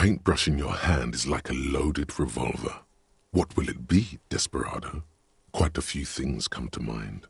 paintbrush in your hand is like a loaded revolver. What will it be, Desperado? Quite a few things come to mind.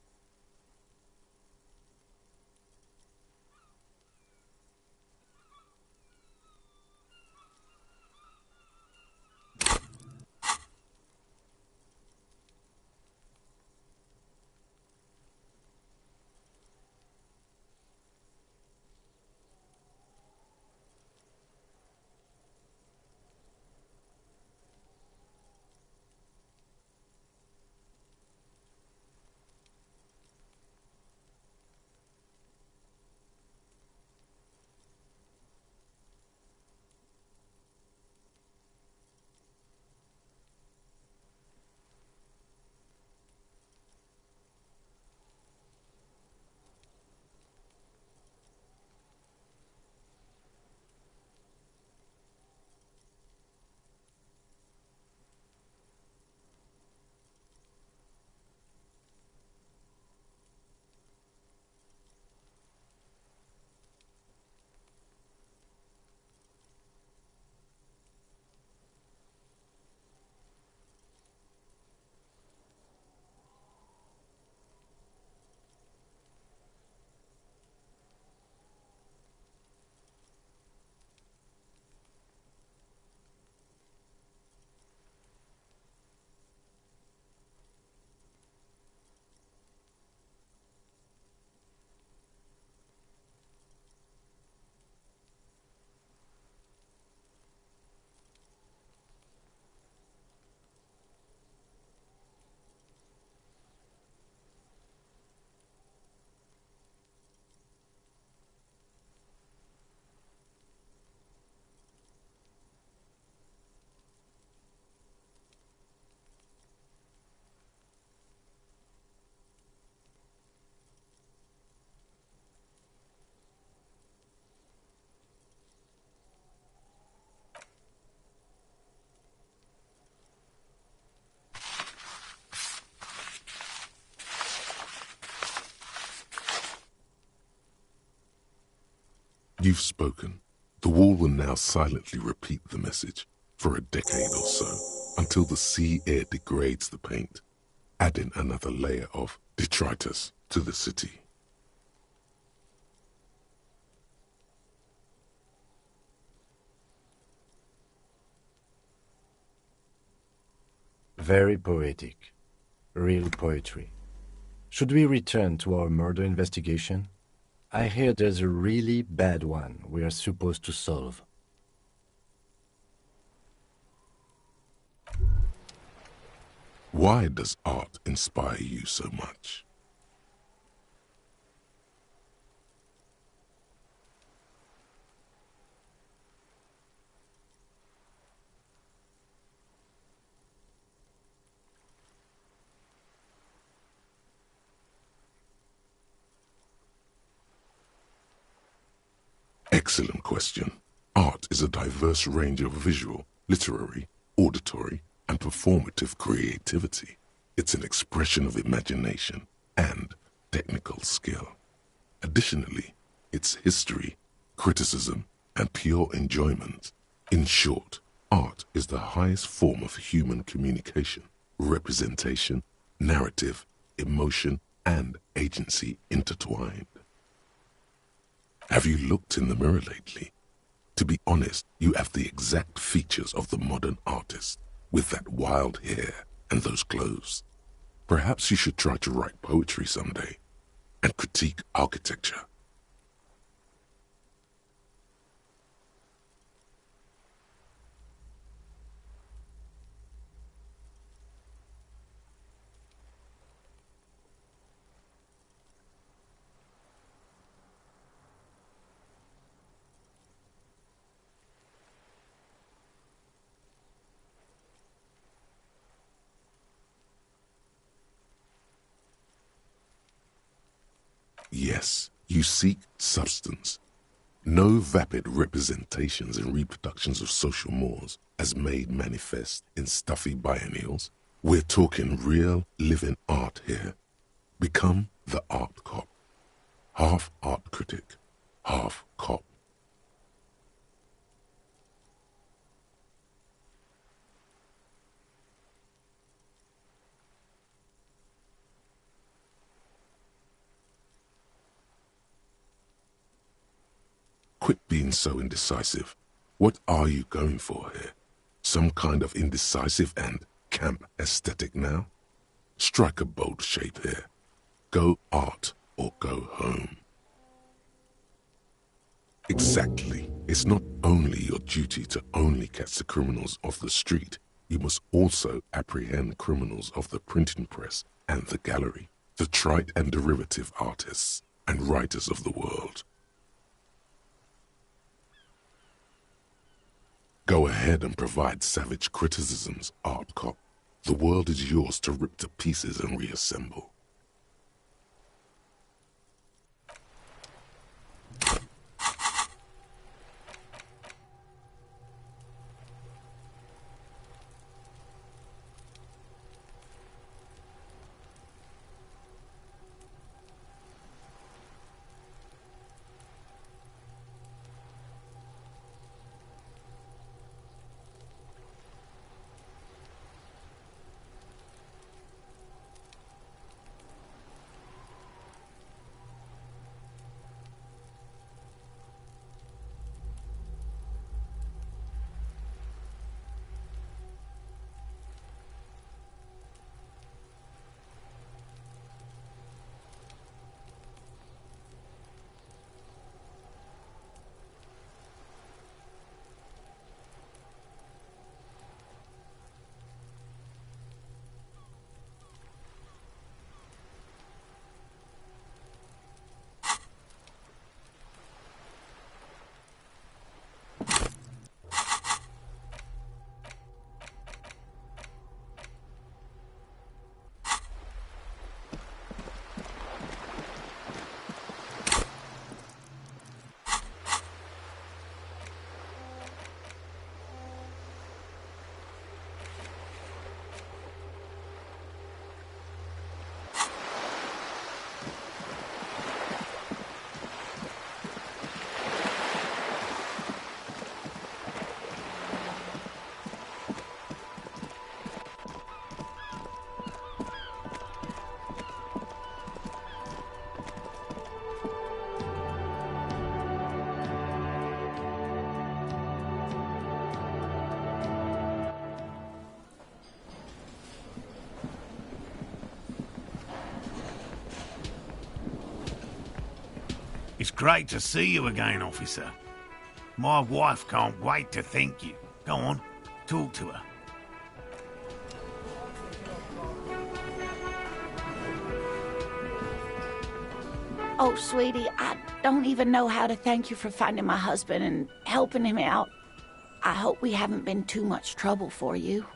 You've spoken. The wall will now silently repeat the message for a decade or so, until the sea air degrades the paint, adding another layer of detritus to the city. Very poetic. Real poetry. Should we return to our murder investigation? I hear there's a really bad one we are supposed to solve. Why does art inspire you so much? Excellent question. Art is a diverse range of visual, literary, auditory, and performative creativity. It's an expression of imagination and technical skill. Additionally, it's history, criticism, and pure enjoyment. In short, art is the highest form of human communication, representation, narrative, emotion, and agency intertwined. Have you looked in the mirror lately? To be honest, you have the exact features of the modern artist, with that wild hair and those clothes. Perhaps you should try to write poetry someday and critique architecture. Yes, you seek substance. No vapid representations and reproductions of social mores as made manifest in stuffy biennials. We're talking real, living art here. Become the art cop. Half art critic, half cop. Quit being so indecisive. What are you going for here? Some kind of indecisive and camp aesthetic now? Strike a bold shape here. Go art or go home. Exactly. It's not only your duty to only catch the criminals off the street, you must also apprehend criminals of the printing press and the gallery, the trite and derivative artists and writers of the world. Go ahead and provide savage criticisms, art cop. The world is yours to rip to pieces and reassemble. It's great to see you again, officer. My wife can't wait to thank you. Go on, talk to her. Oh, sweetie, I don't even know how to thank you for finding my husband and helping him out. I hope we haven't been too much trouble for you.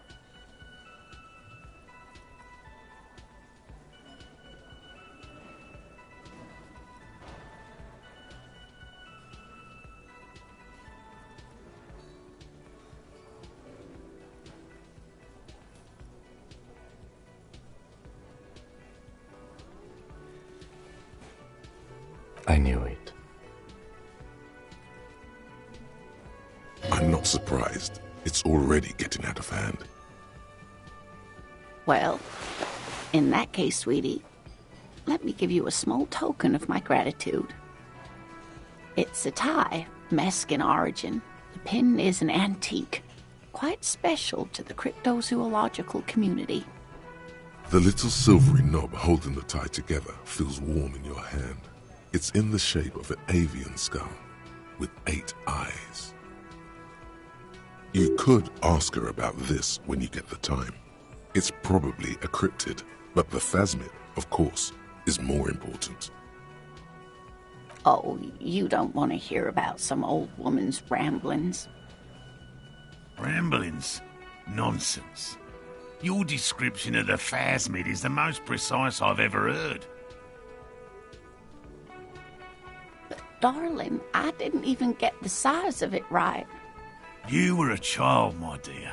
I knew it. I'm not surprised. It's already getting out of hand. Well, in that case, sweetie, let me give you a small token of my gratitude. It's a tie, Mexican origin. The pin is an antique, quite special to the cryptozoological community. The little silvery knob holding the tie together feels warm in your hand. It's in the shape of an avian skull with 8 eyes. You could ask her about this when you get the time. It's probably a cryptid, but the phasmid, of course, is more important. Oh, you don't want to hear about some old woman's ramblings. Ramblings? Nonsense. Your description of the phasmid is the most precise I've ever heard. But darling, I didn't even get the size of it right. You were a child, my dear.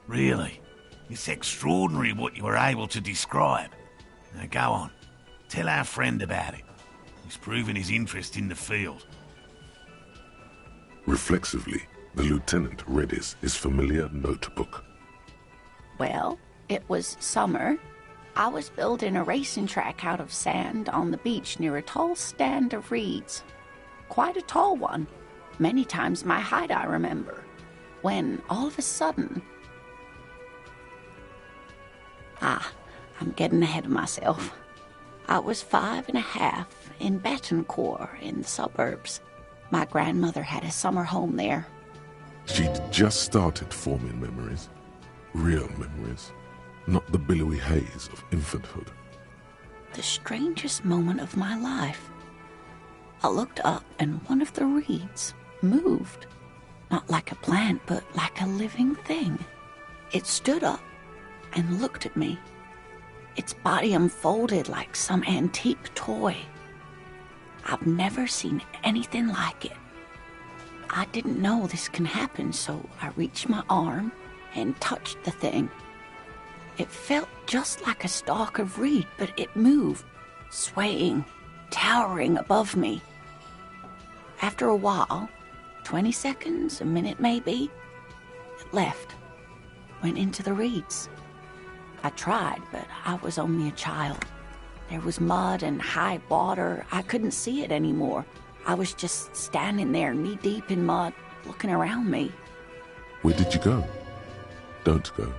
Really. It's extraordinary what you were able to describe. Now go on. Tell our friend about it. He's proven his interest in the field. Reflexively, the lieutenant read his familiar notebook. Well, it was summer. I was building a racing track out of sand on the beach near a tall stand of reeds. Quite a tall one. Many times my height I remember. When, all of a sudden... I'm getting ahead of myself. I was 5.5 in Betancourt in the suburbs. My grandmother had a summer home there. She'd just started forming memories. Real memories. Not the billowy haze of infanthood. The strangest moment of my life. I looked up and one of the reeds moved. Not like a plant, but like a living thing. It stood up and looked at me. Its body unfolded like some antique toy. I've never seen anything like it. I didn't know this can happen, so I reached my arm and touched the thing. It felt just like a stalk of reed, but it moved, swaying, towering above me. After a while, 20 seconds, a minute maybe, it left, went into the reeds. I tried, but I was only a child. There was mud and high water. I couldn't see it anymore. I was just standing there, knee-deep in mud, looking around me. Where did you go? Don't go.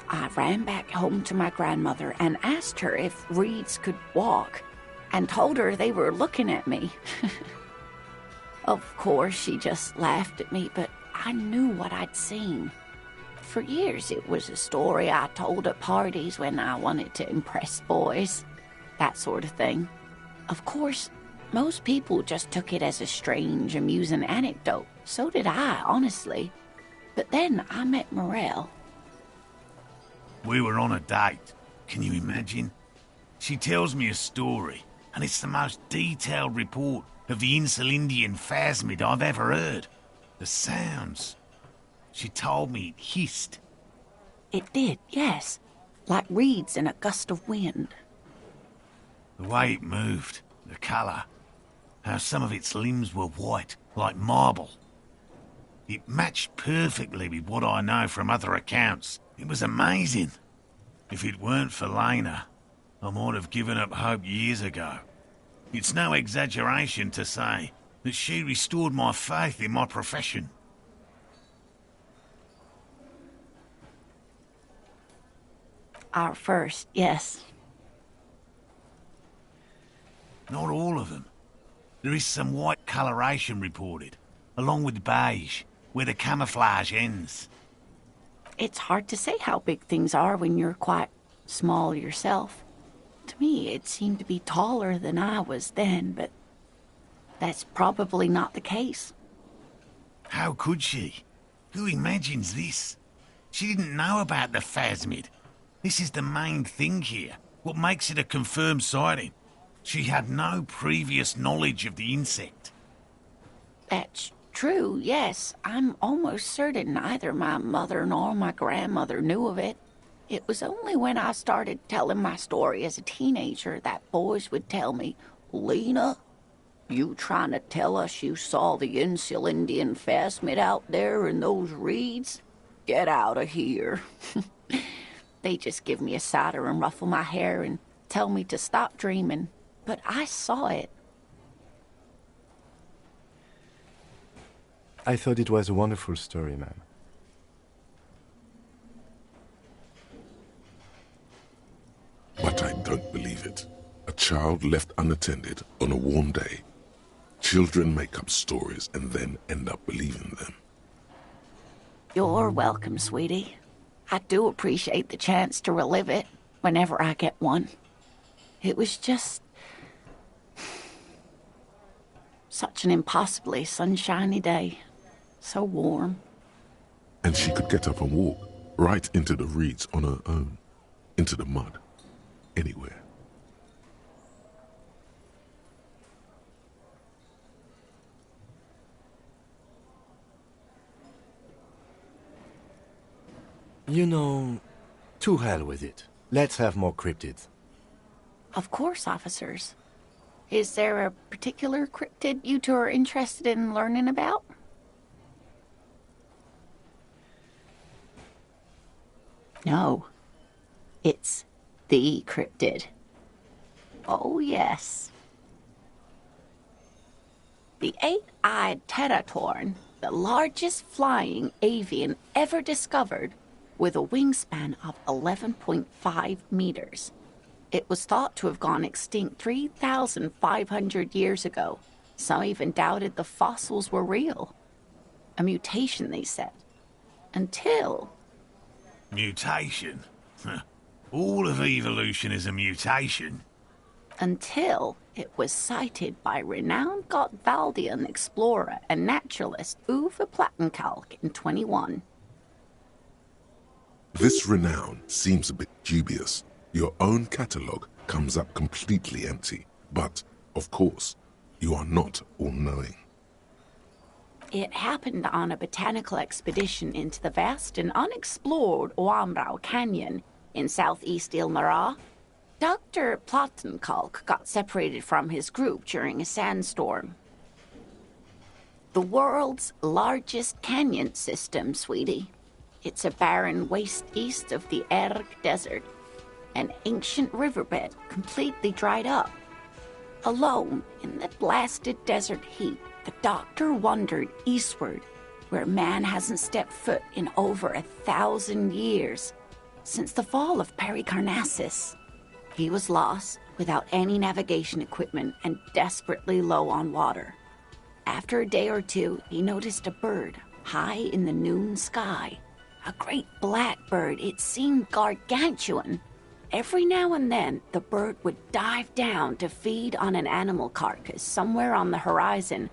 I ran back home to my grandmother and asked her if reeds could walk, and told her they were looking at me. Of course, she just laughed at me, but I knew what I'd seen. For years, it was a story I told at parties when I wanted to impress boys. That sort of thing. Of course, most people just took it as a strange, amusing anecdote. So did I, honestly. But then I met Morel. We were on a date. Can you imagine? She tells me a story, and it's the most detailed report of the Insulindian phasmid I've ever heard. The sounds. She told me it hissed. It did, yes. Like reeds in a gust of wind. The way it moved, the colour, how some of its limbs were white, like marble. It matched perfectly with what I know from other accounts. It was amazing. If it weren't for Lena, I might have given up hope years ago. It's no exaggeration to say that she restored my faith in my profession. Our first, yes. Not all of them. There is some white coloration reported, along with beige, where the camouflage ends. It's hard to say how big things are when you're quite small yourself. To me, it seemed to be taller than I was then, but that's probably not the case. How could she? Who imagines this? She didn't know about the phasmid. This is the main thing here, what makes it a confirmed sighting. She had no previous knowledge of the insect. That's true, yes. I'm almost certain neither my mother nor my grandmother knew of it. It was only when I started telling my story as a teenager that boys would tell me, "Lena, you trying to tell us you saw the Insulindian phasmid out there in those reeds? Get out of here." They just give me a cider and ruffle my hair and tell me to stop dreaming. But I saw it. I thought it was a wonderful story, ma'am. But I don't believe it. A child left unattended on a warm day. Children make up stories and then end up believing them. You're welcome, sweetie. I do appreciate the chance to relive it whenever I get one. It was just such an impossibly sunshiny day. So warm. And she could get up and walk right into the reeds on her own, into the mud, anywhere. You know, to hell with it. Let's have more cryptids. Of course, officers. Is there a particular cryptid you two are interested in learning about? No. It's the cryptid. Oh, yes. The eight-eyed teratorn, the largest flying avian ever discovered, with a wingspan of 11.5 meters. It was thought to have gone extinct 3,500 years ago. Some even doubted the fossils were real. A mutation, they said. Until... Mutation? All of evolution is a mutation. Until it was cited by renowned Gotvaldian explorer and naturalist Uwe Plattenkalk in 21. This renown seems a bit dubious. Your own catalogue comes up completely empty. But, of course, you are not all-knowing. It happened on a botanical expedition into the vast and unexplored Oamrau Canyon in southeast Ilmara. Dr. Plattenkalk got separated from his group during a sandstorm. The world's largest canyon system, sweetie. It's a barren waste east of the Erg Desert, an ancient riverbed completely dried up. Alone in the blasted desert heat, the doctor wandered eastward, where man hasn't stepped foot in over 1,000 years, since the fall of Pericarnassus. He was lost, without any navigation equipment, and desperately low on water. After a day or two, he noticed a bird high in the noon sky. A great black bird. It seemed gargantuan. Every now and then, the bird would dive down to feed on an animal carcass somewhere on the horizon.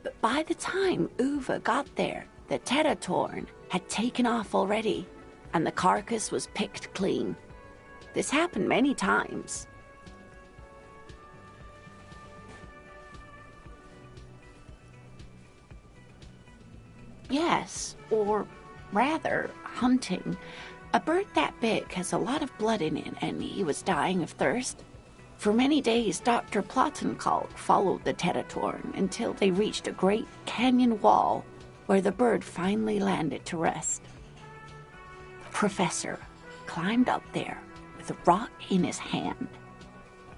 But by the time Uwe got there, the teratorn had taken off already, and the carcass was picked clean. This happened many times. Yes, or rather, hunting. A bird that big has a lot of blood in it, and he was dying of thirst. For many days, Dr. Plattenkalk followed the teratorn until they reached a great canyon wall where the bird finally landed to rest. The professor climbed up there with a rock in his hand.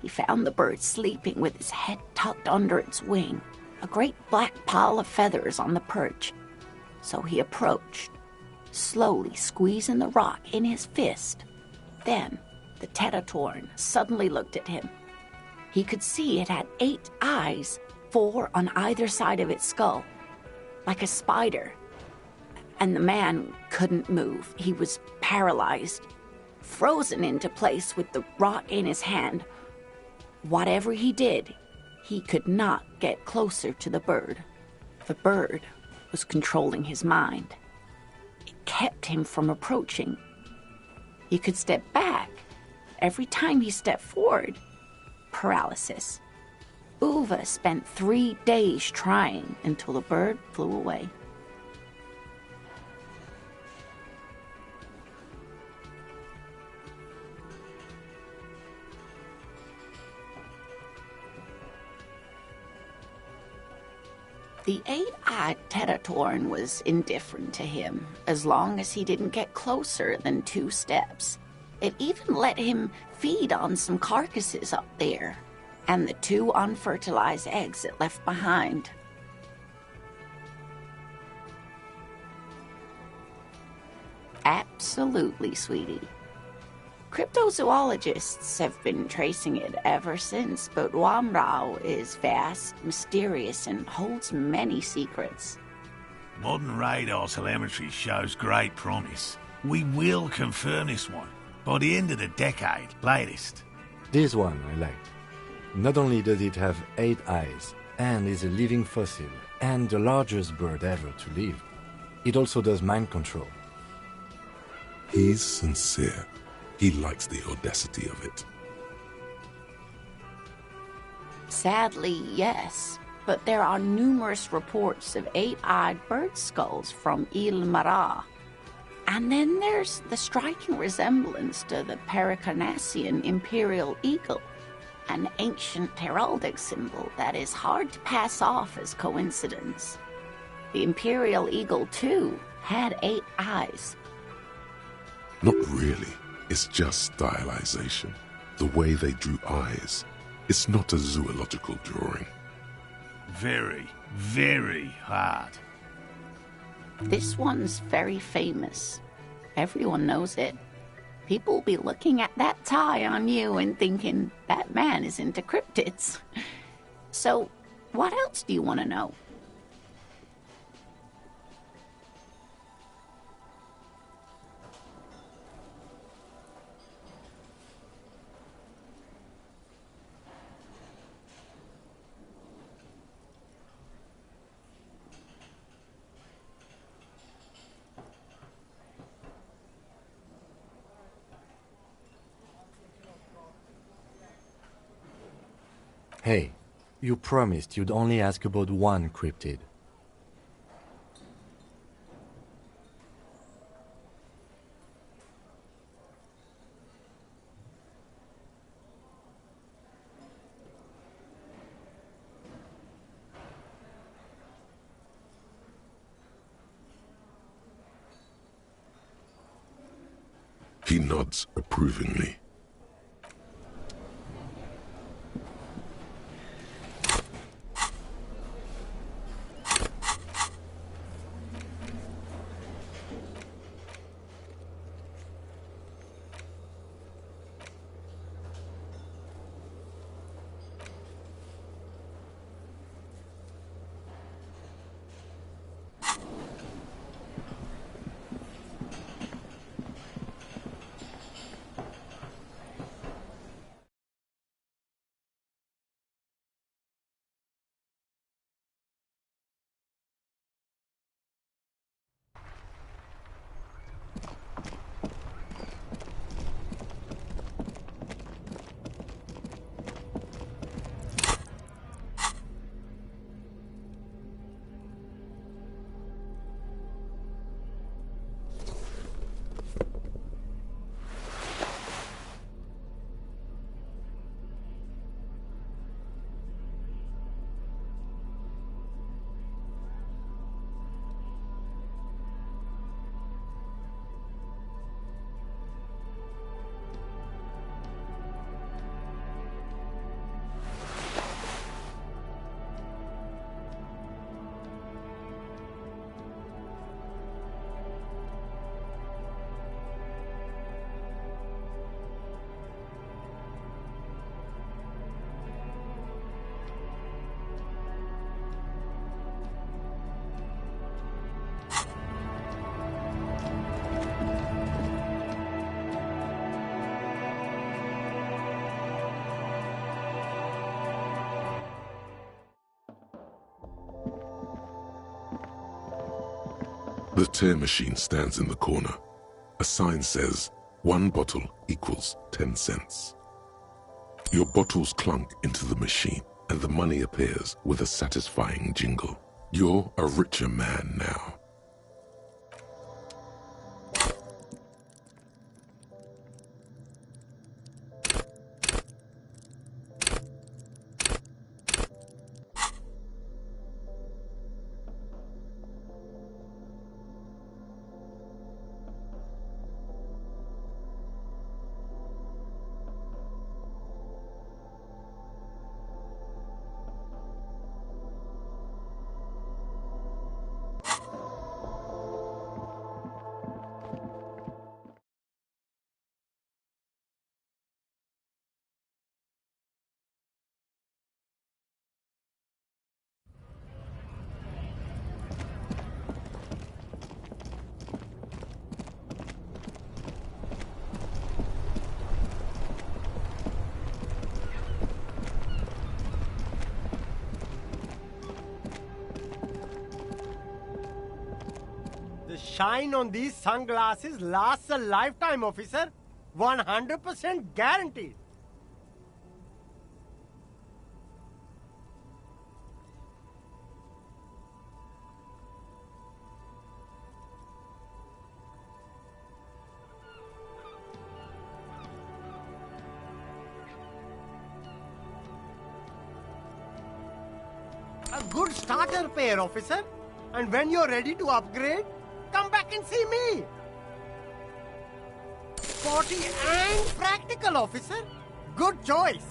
He found the bird sleeping with his head tucked under its wing, a great black pile of feathers on the perch. So he approached, slowly squeezing the rock in his fist. Then the teratorn suddenly looked at him. He could see it had 8 eyes, 4 on either side of its skull, like a spider. And the man couldn't move. He was paralyzed, frozen into place with the rock in his hand. Whatever he did, he could not get closer to the bird. The bird was controlling his mind. It kept him from approaching. He could step back. Every time he stepped forward, paralysis. Uwe spent 3 days trying until the bird flew away. The 8-eyed teratorn was indifferent to him, as long as he didn't get closer than 2 steps. It even let him feed on some carcasses up there, and the 2 unfertilized eggs it left behind. Absolutely, sweetie. Cryptozoologists have been tracing it ever since, but Wamrau is vast, mysterious, and holds many secrets. Modern radar telemetry shows great promise. We will confirm this one by the end of the decade, latest. This one I like. Not only does it have 8 eyes, and is a living fossil, and the largest bird ever to live, it also does mind control. He's sincere. He likes the audacity of it. Sadly, yes, but there are numerous reports of 8-eyed bird skulls from Ilmara. And then there's the striking resemblance to the Pericarnassian imperial eagle, an ancient heraldic symbol that is hard to pass off as coincidence. The imperial eagle, too, had 8 eyes. Not really. It's just stylization. The way they drew eyes. It's not a zoological drawing. Very, very hard. This one's very famous. Everyone knows it. People will be looking at that tie on you and thinking, that man is into cryptids. So, what else do you want to know? Hey, you promised you'd only ask about one cryptid. He nods approvingly. The tear machine stands in the corner. A sign says, 1 bottle equals 10 cents. Your bottles clunk into the machine, and the money appears with a satisfying jingle. You're a richer man now. The shine on these sunglasses lasts a lifetime, officer. 100% guaranteed. A good starter pair, officer. And when you're ready to upgrade, come back and see me. Sporty and practical, officer. Good choice.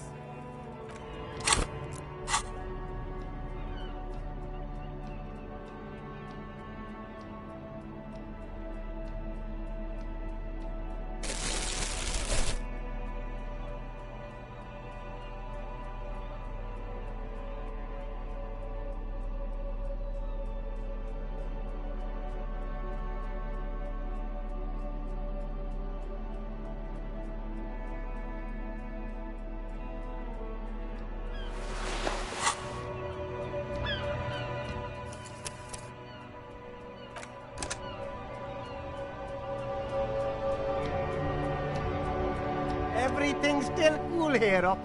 Everything's still cool here.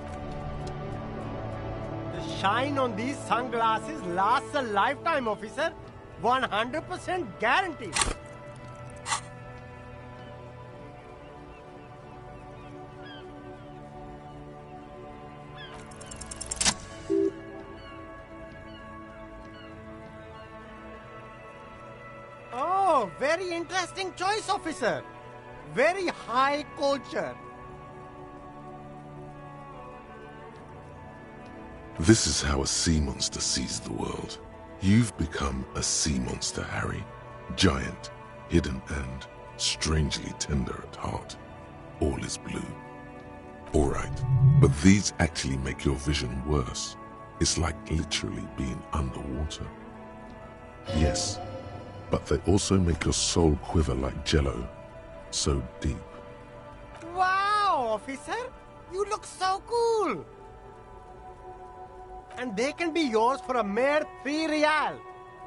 The shine on these sunglasses lasts a lifetime, officer. 100% guaranteed. Oh, very interesting choice, officer. Very high culture. This is how a sea monster sees the world. You've become a sea monster, Harry. Giant, hidden, and strangely tender at heart. All is blue. Alright, but these actually make your vision worse. It's like literally being underwater. Yes, but they also make your soul quiver like jello. So deep. Wow, officer! You look so cool! And they can be yours for a mere 3 real.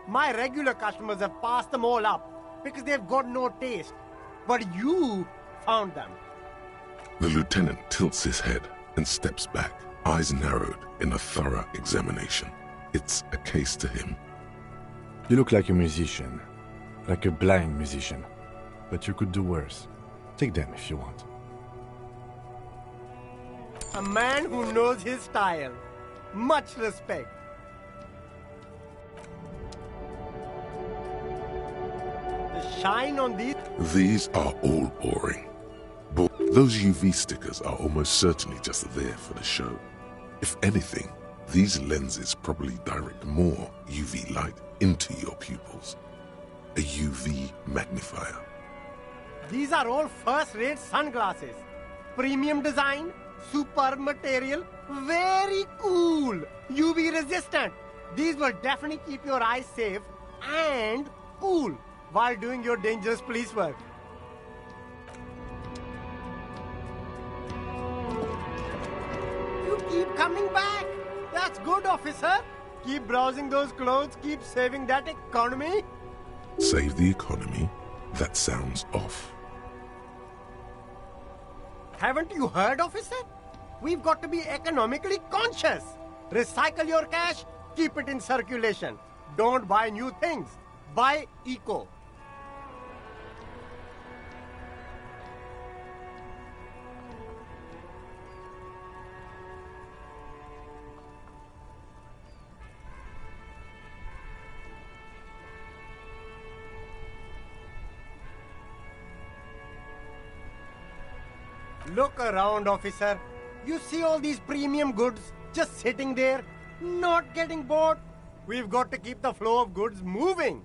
My regular customers have passed them all up because they've got no taste. But you found them. The lieutenant tilts his head and steps back, eyes narrowed in a thorough examination. It's a case to him. You look like a musician. Like a blind musician. But you could do worse. Take them if you want. A man who knows his style. Much respect. The shine on these... These are all boring. But those UV stickers are almost certainly just there for the show. If anything, these lenses probably direct more UV light into your pupils. A UV magnifier. These are all first-rate sunglasses. Premium design, superb material, very cool. UV resistant. These will definitely keep your eyes safe and cool while doing your dangerous police work. You keep coming back. That's good, officer. Keep browsing those clothes, keep saving that economy. Save the economy? That sounds off. Haven't you heard, officer? We've got to be economically conscious. Recycle your cash, keep it in circulation. Don't buy new things. Buy eco. Look around, officer. You see all these premium goods just sitting there, not getting bought? We've got to keep the flow of goods moving.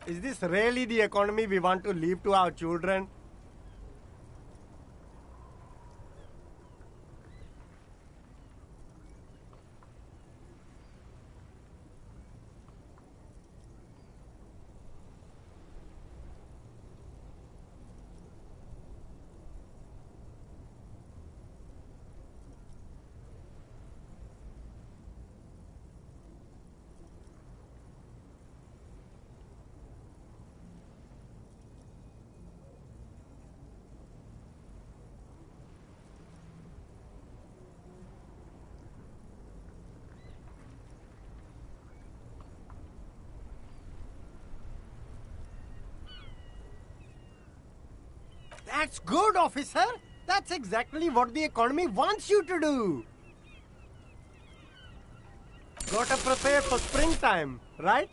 Is this really the economy we want to leave to our children? That's good, officer. That's exactly what the economy wants you to do. Gotta prepare for springtime, right?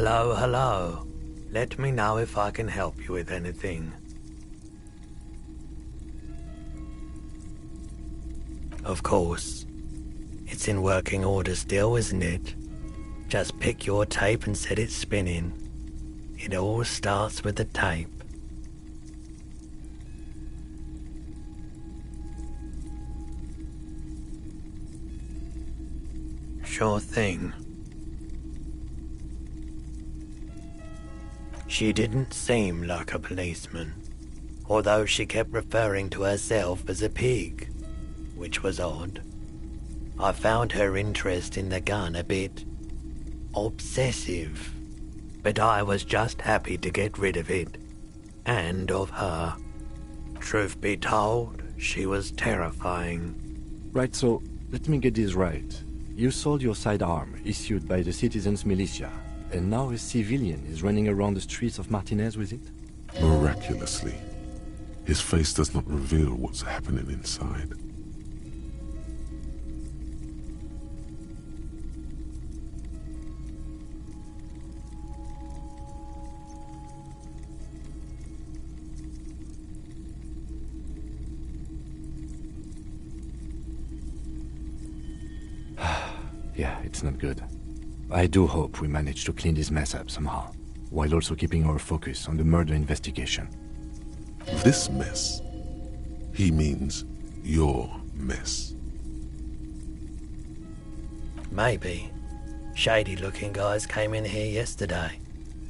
Hello, hello. Let me know if I can help you with anything. Of course. It's in working order still, isn't it? Just pick your tape and set it spinning. It all starts with the tape. Sure thing. She didn't seem like a policeman, although she kept referring to herself as a pig, which was odd. I found her interest in the gun a bit obsessive, but I was just happy to get rid of it, and of her. Truth be told, she was terrifying. Right, so let me get this right. You sold your sidearm, issued by the citizens' militia, and now a civilian is running around the streets of Martinez with it? Miraculously, his face does not reveal what's happening inside. Yeah, it's not good. I do hope we manage to clean this mess up somehow, while also keeping our focus on the murder investigation. This mess, he means your mess. Maybe. Shady-looking guys came in here yesterday,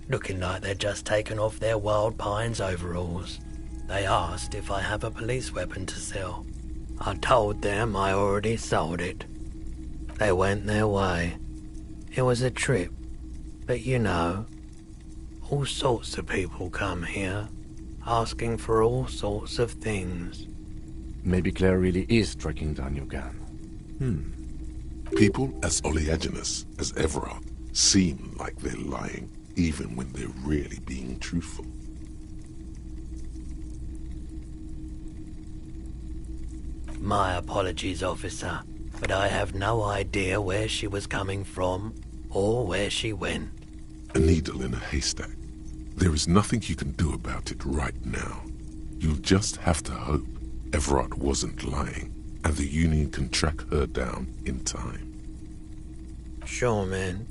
looking like they'd just taken off their Wild Pines overalls. They asked if I have a police weapon to sell. I told them I already sold it. They went their way. It was a trip, but you know, all sorts of people come here, asking for all sorts of things. Maybe Claire really is tracking down your gun. People as oleaginous as Everard seem like they're lying, even when they're really being truthful. My apologies, officer, but I have no idea where she was coming from or where she went. A needle in a haystack. There is nothing you can do about it right now. You just have to hope Everard wasn't lying, and the Union can track her down in time. Sure, man.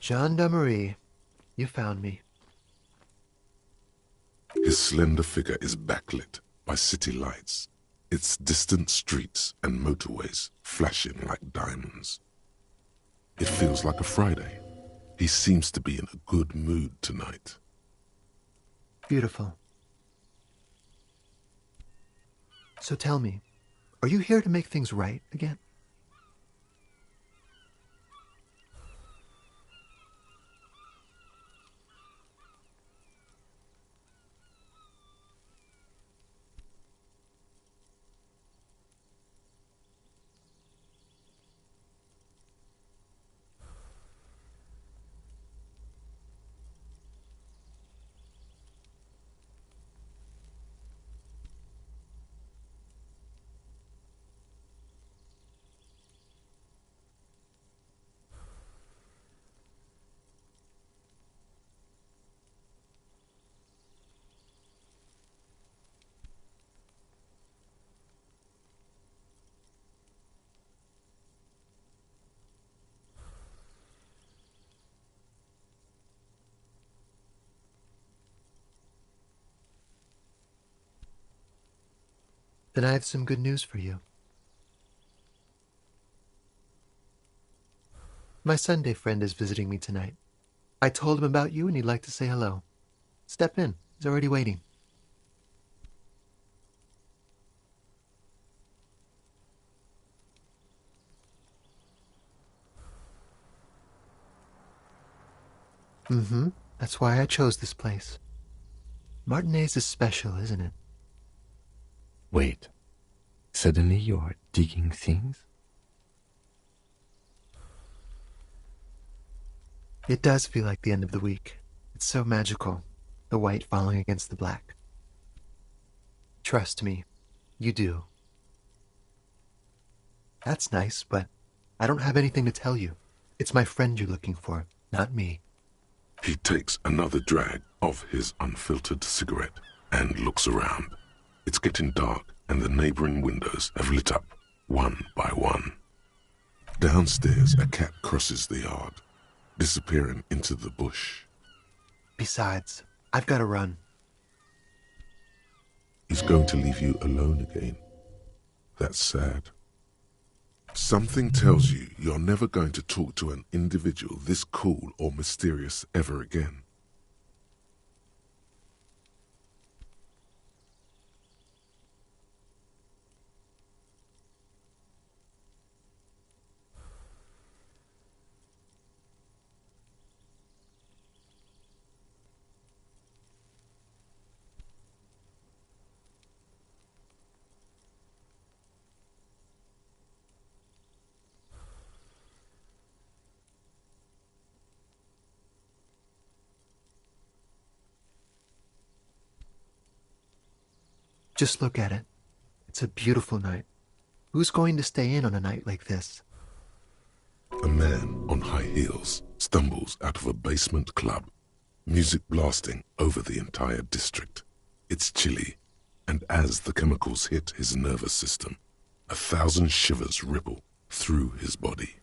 Gendarmerie, you found me. His slender figure is backlit by city lights, its distant streets and motorways flashing like diamonds. It feels like a Friday. He seems to be in a good mood tonight. Beautiful. So tell me, are you here to make things right again? Then I have some good news for you. My Sunday friend is visiting me tonight. I told him about you and he'd like to say hello. Step in. He's already waiting. That's why I chose this place. Martinez is special, isn't it? Wait. Suddenly you're digging things? It does feel like the end of the week. It's so magical, the white falling against the black. Trust me, you do. That's nice, but I don't have anything to tell you. It's my friend you're looking for, not me. He takes another drag of his unfiltered cigarette and looks around. It's getting dark and the neighboring windows have lit up, one by one. Downstairs, a cat crosses the yard, disappearing into the bush. Besides, I've got to run. He's going to leave you alone again. That's sad. Something tells you you're never going to talk to an individual this cool or mysterious ever again. Just look at it. It's a beautiful night. Who's going to stay in on a night like this? A man on high heels stumbles out of a basement club, music blasting over the entire district. It's chilly, and as the chemicals hit his nervous system, 1,000 shivers ripple through his body.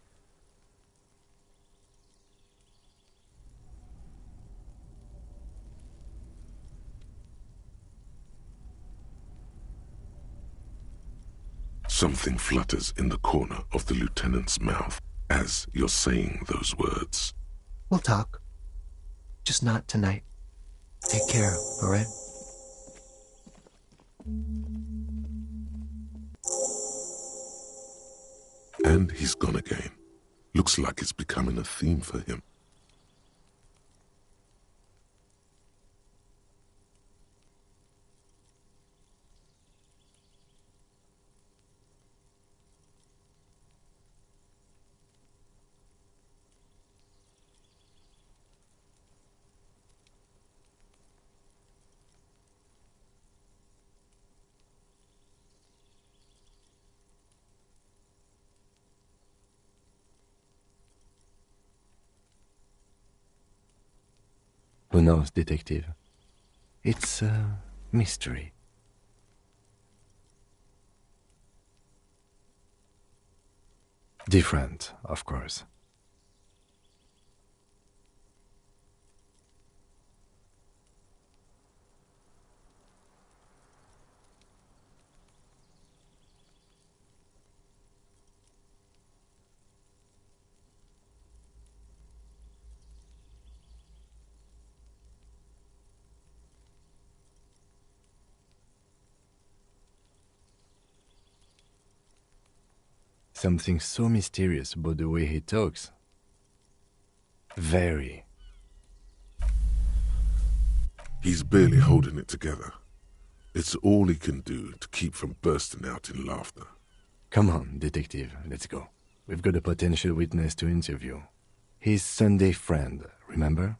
Something flutters in the corner of the lieutenant's mouth as you're saying those words. We'll talk. Just not tonight. Take care, all right? And he's gone again. Looks like it's becoming a theme for him. Who knows, detective? It's a mystery. Different, of course. Something so mysterious about the way he talks. Very. He's barely holding it together. It's all he can do to keep from bursting out in laughter. Come on, detective, let's go. We've got a potential witness to interview. His Sunday friend, remember?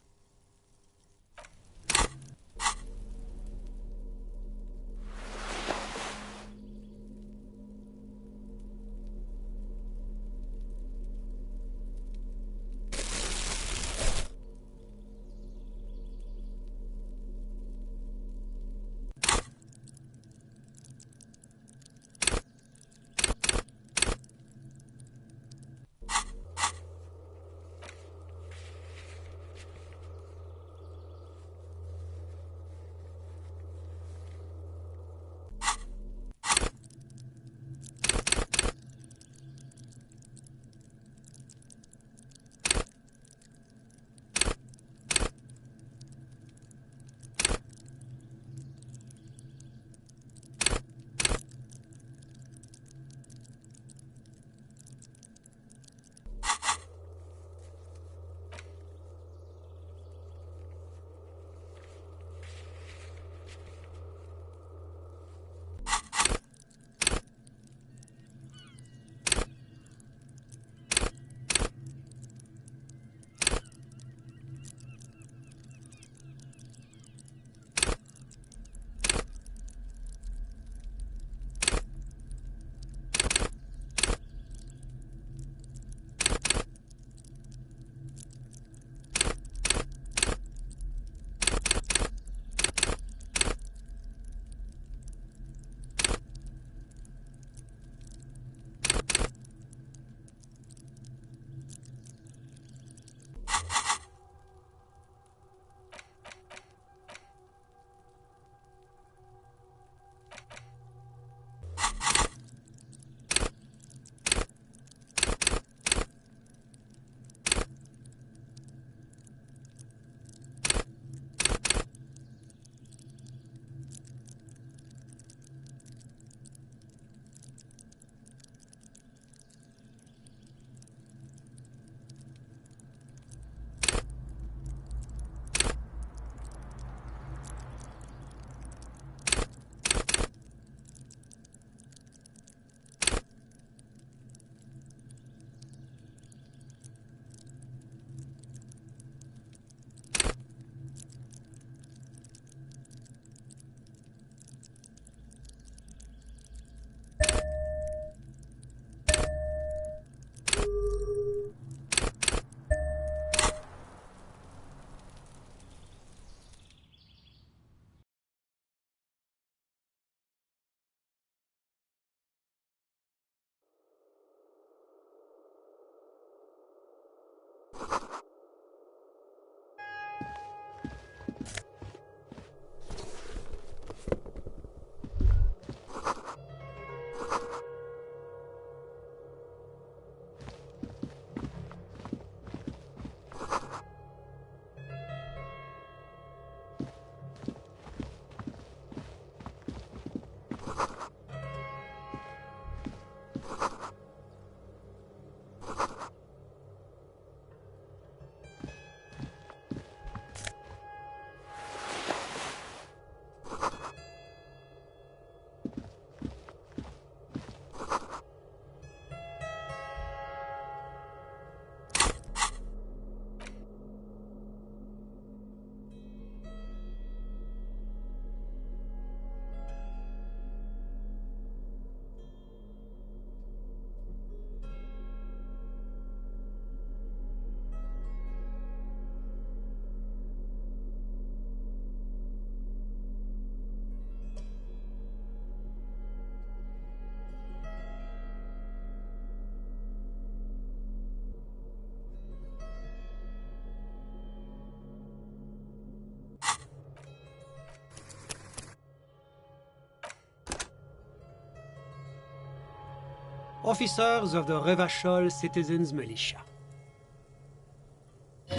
officers of the Revachol Citizens Militia.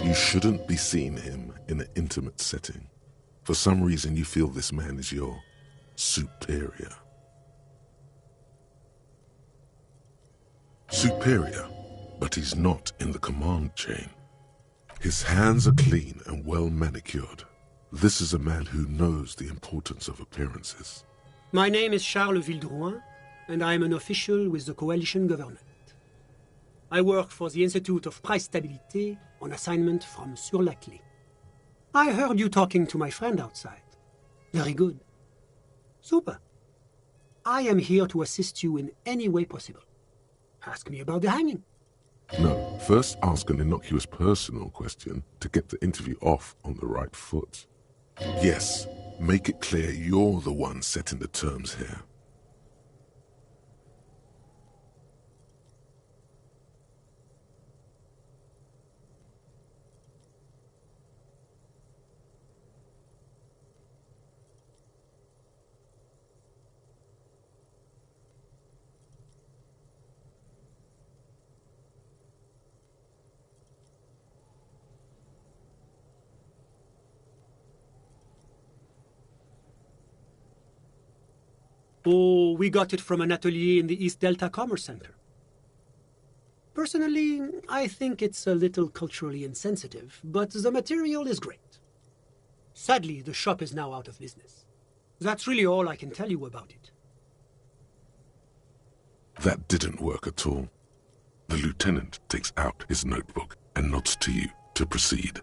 You shouldn't be seeing him in an intimate setting. For some reason you feel this man is your superior. Superior, but he's not in the command chain. His hands are clean and well manicured. This is a man who knows the importance of appearances. My name is Charles Vildrouin, and I am an official with the coalition government. I work for the Institute of Price Stabilité on assignment from Sur-la-Clé. I heard you talking to my friend outside. Very good. Super. I am here to assist you in any way possible. Ask me about the hanging. No, first ask an innocuous personal question to get the interview off on the right foot. Yes, make it clear you're the one setting the terms here. Oh, we got it from an atelier in the East Delta Commerce Center. Personally, I think it's a little culturally insensitive, but the material is great. Sadly, the shop is now out of business. That's really all I can tell you about it. That didn't work at all. The lieutenant takes out his notebook and nods to you to proceed.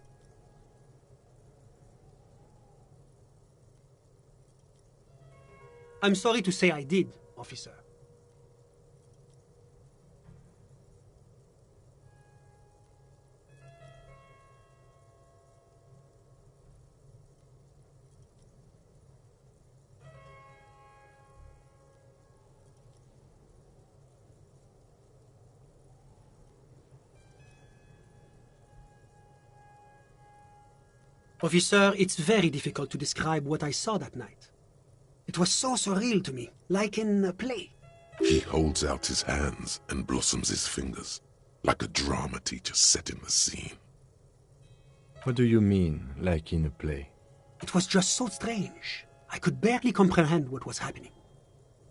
I'm sorry to say I did, officer. Officer, it's very difficult to describe what I saw that night. It was so surreal to me, like in a play. He holds out his hands and blossoms his fingers, like a drama teacher setting the scene. What do you mean, like in a play? It was just so strange. I could barely comprehend what was happening.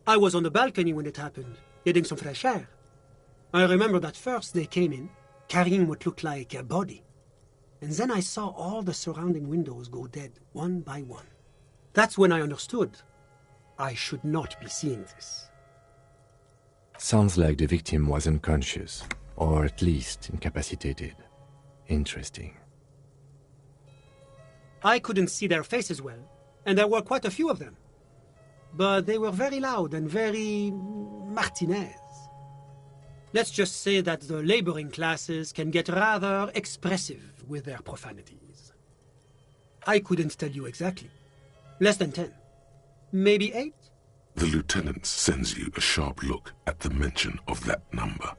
I was on the balcony when it happened, getting some fresh air. I remember that first they came in, carrying what looked like a body. And then I saw all the surrounding windows go dead, one by one. That's when I understood. I should not be seeing this. Sounds like the victim was unconscious, or at least incapacitated. Interesting. I couldn't see their faces well, and there were quite a few of them. But they were very loud and very Martinez. Let's just say that the laboring classes can get rather expressive with their profanities. I couldn't tell you exactly. Less than 10. Maybe 8? The lieutenant sends you a sharp look at the mention of that number.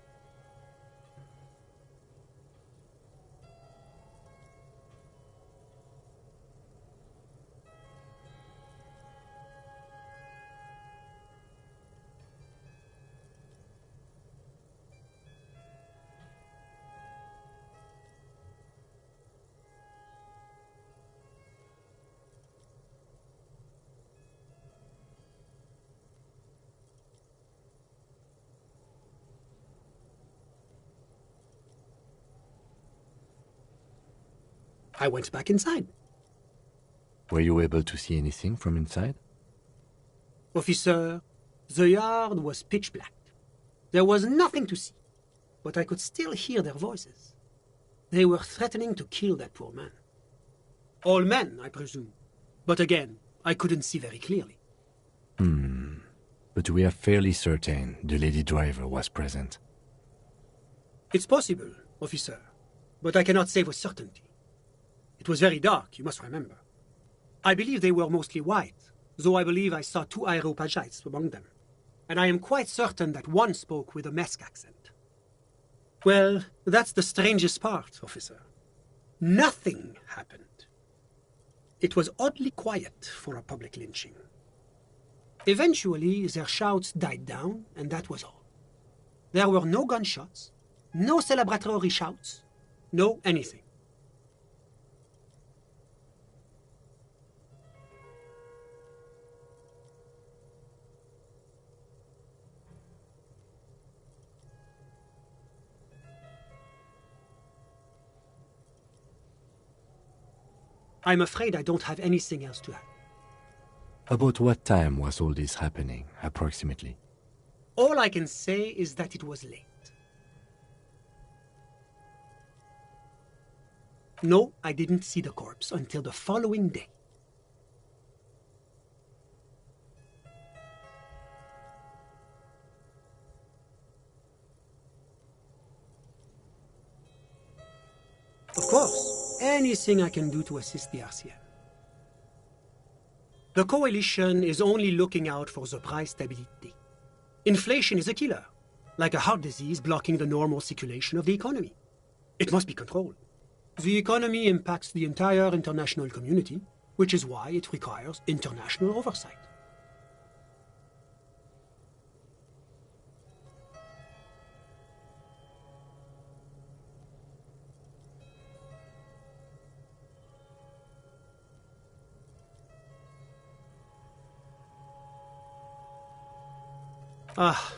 I went back inside. Were you able to see anything from inside? Officer, the yard was pitch black. There was nothing to see, but I could still hear their voices. They were threatening to kill that poor man. All men, I presume. But again, I couldn't see very clearly. But we are fairly certain the lady driver was present. It's possible, officer, but I cannot say with certainty. It was very dark, you must remember. I believe they were mostly white, though I believe I saw 2 Areopagites among them. And I am quite certain that one spoke with a Mesk accent. Well, that's the strangest part, officer. Nothing happened. It was oddly quiet for a public lynching. Eventually, their shouts died down, and that was all. There were no gunshots, no celebratory shouts, no anything. I'm afraid I don't have anything else to add. About what time was all this happening, approximately? All I can say is that it was late. No, I didn't see the corpse until the following day. Of course, anything I can do to assist the RCM. The coalition is only looking out for the price stability. Inflation is a killer, like a heart disease blocking the normal circulation of the economy. It must be controlled. The economy impacts the entire international community, which is why it requires international oversight.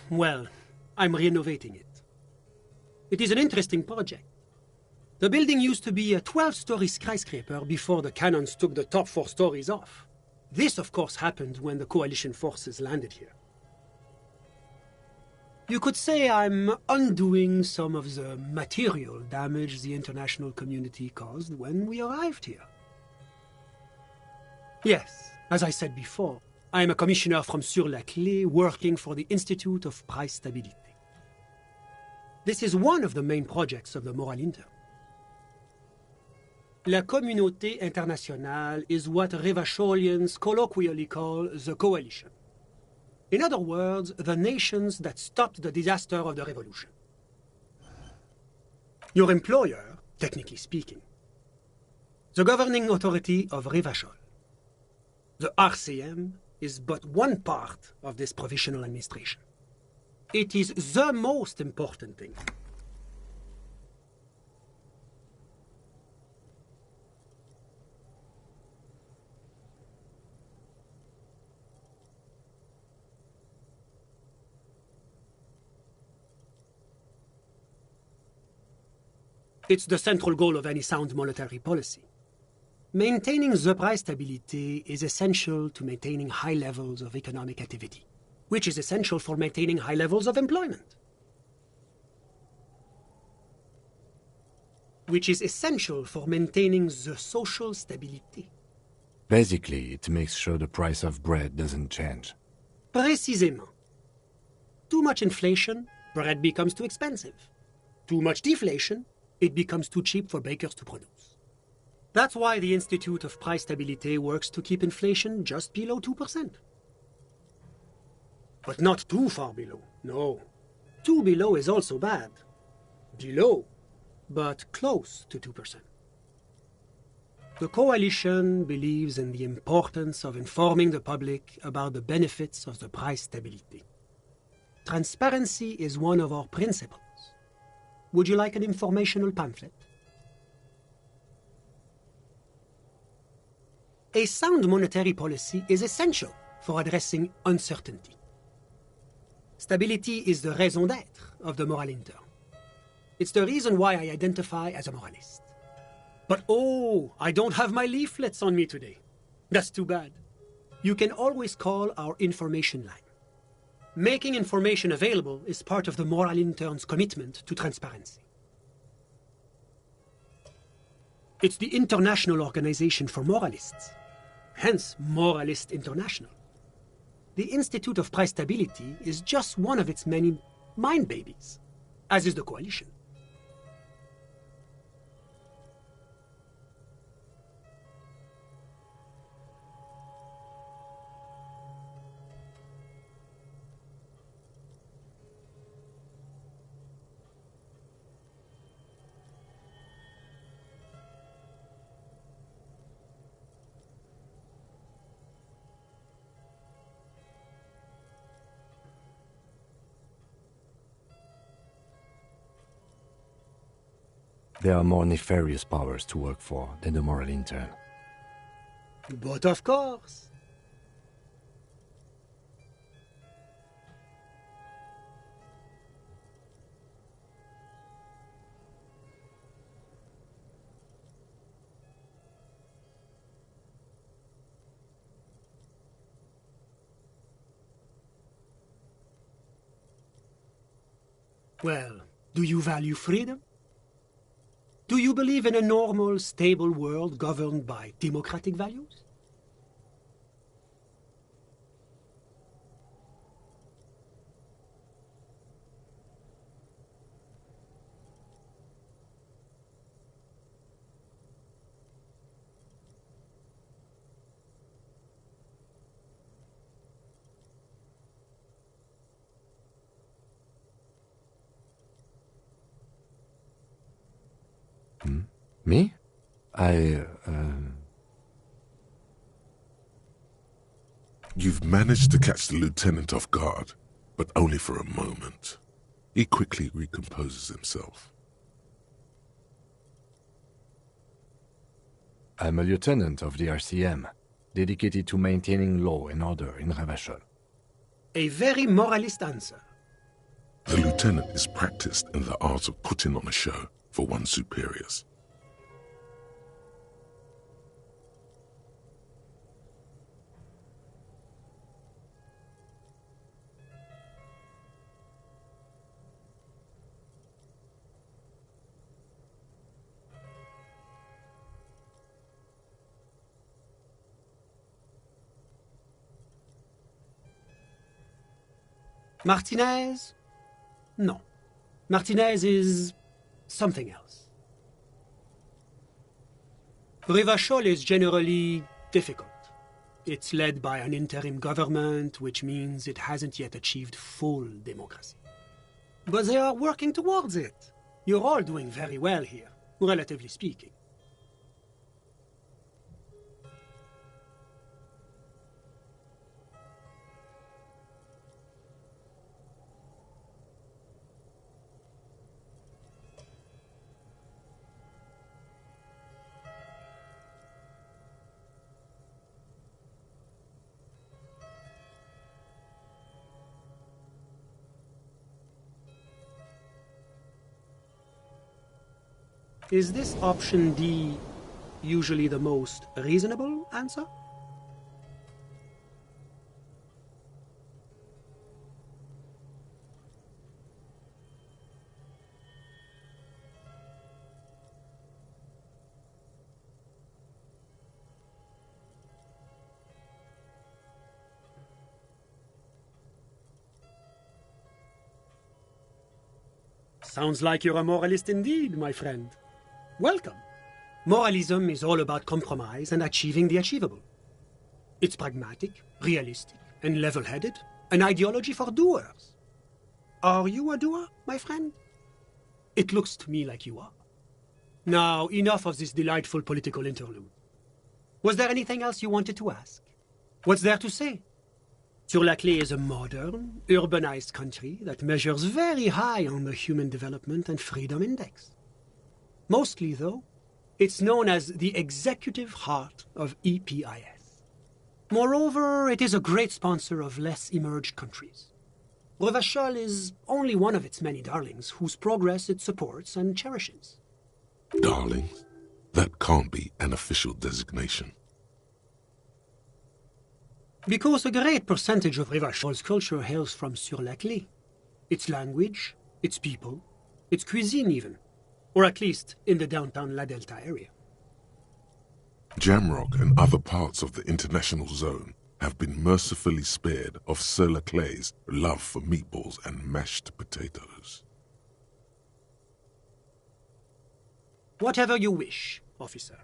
Well, I'm renovating it. It is an interesting project. The building used to be a 12-story skyscraper before the cannons took the top 4 stories off. This, of course, happened when the coalition forces landed here. You could say I'm undoing some of the material damage the international community caused when we arrived here. Yes, as I said before, I am a commissioner from Sur-la-Clé working for the Institute of Price Stability. This is one of the main projects of the Moral Inter. La Communauté Internationale is what Revacholians colloquially call the coalition. In other words, the nations that stopped the disaster of the revolution. Your employer, technically speaking, the governing authority of Revachol. The RCM is but one part of this provisional administration. It is the most important thing. It's the central goal of any sound monetary policy. Maintaining the price stability is essential to maintaining high levels of economic activity, which is essential for maintaining high levels of employment, which is essential for maintaining the social stability. Basically, it makes sure the price of bread doesn't change. Précisément. Too much inflation, bread becomes too expensive. Too much deflation, it becomes too cheap for bakers to produce. That's why the Institute of Price Stability works to keep inflation just below 2%. But not too far below, no. Too below is also bad. Below, but close to 2%. The coalition believes in the importance of informing the public about the benefits of the price stability. Transparency is one of our principles. Would you like an informational pamphlet? A sound monetary policy is essential for addressing uncertainty. Stability is the raison d'être of the Moral Inter. It's the reason why I identify as a moralist. But oh, I don't have my leaflets on me today. That's too bad. You can always call our information line. Making information available is part of the Moral Intern's commitment to transparency. It's the International Organization for Moralists, hence Moralist International. The Institute of Price Stability is just one of its many mind babies, as is the coalition. There are more nefarious powers to work for than the moral intern. But of course. Well, do you value freedom? Do you believe in a normal, stable world governed by democratic values? Me? You've managed to catch the lieutenant off guard, but only for a moment. He quickly recomposes himself. I'm a lieutenant of the RCM, dedicated to maintaining law and order in Ravachol. A very moralist answer. The lieutenant is practiced in the art of putting on a show for one's superiors. Martinez? No. Martinez is something else. Rivachol is generally difficult. It's led by an interim government, which means it hasn't yet achieved full democracy. But they are working towards it. You're all doing very well here, relatively speaking. Is this option D usually the most reasonable answer? Sounds like you're a moralist indeed, my friend. Welcome. Moralism is all about compromise and achieving the achievable. It's pragmatic, realistic, and level-headed, an ideology for doers. Are you a doer, my friend? It looks to me like you are. Now, enough of this delightful political interlude. Was there anything else you wanted to ask? What's there to say? Sur-la-Clé is a modern, urbanized country that measures very high on the Human Development and Freedom Index. Mostly, though, it's known as the executive heart of EPIS. Moreover, it is a great sponsor of less emerged countries. Revachol is only one of its many darlings whose progress it supports and cherishes. Darling? That can't be an official designation. Because a great percentage of Revachol's culture hails from Sur-la-Clé. Its language, its people, its cuisine even. Or at least in the downtown La Delta area. Jamrock and other parts of the international zone have been mercifully spared of Sur-la-Clé's love for meatballs and mashed potatoes. Whatever you wish, officer.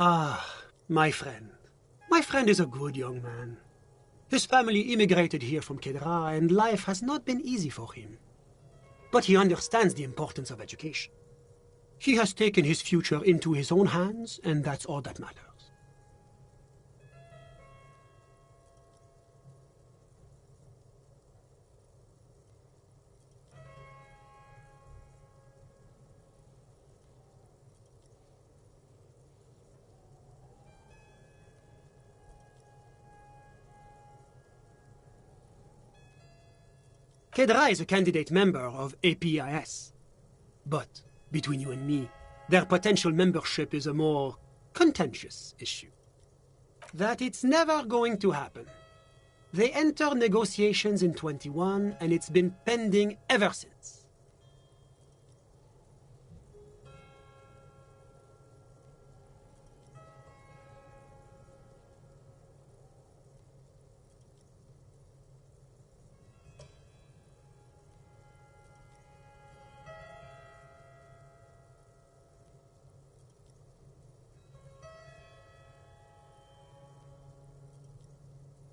Ah, my friend. My friend is a good young man. His family immigrated here from Kedra, and life has not been easy for him. But he understands the importance of education. He has taken his future into his own hands, and that's all that matters. Kedra is a candidate member of APIS. But, between you and me, their potential membership is a more contentious issue. That it's never going to happen. They entered negotiations in 21, and it's been pending ever since.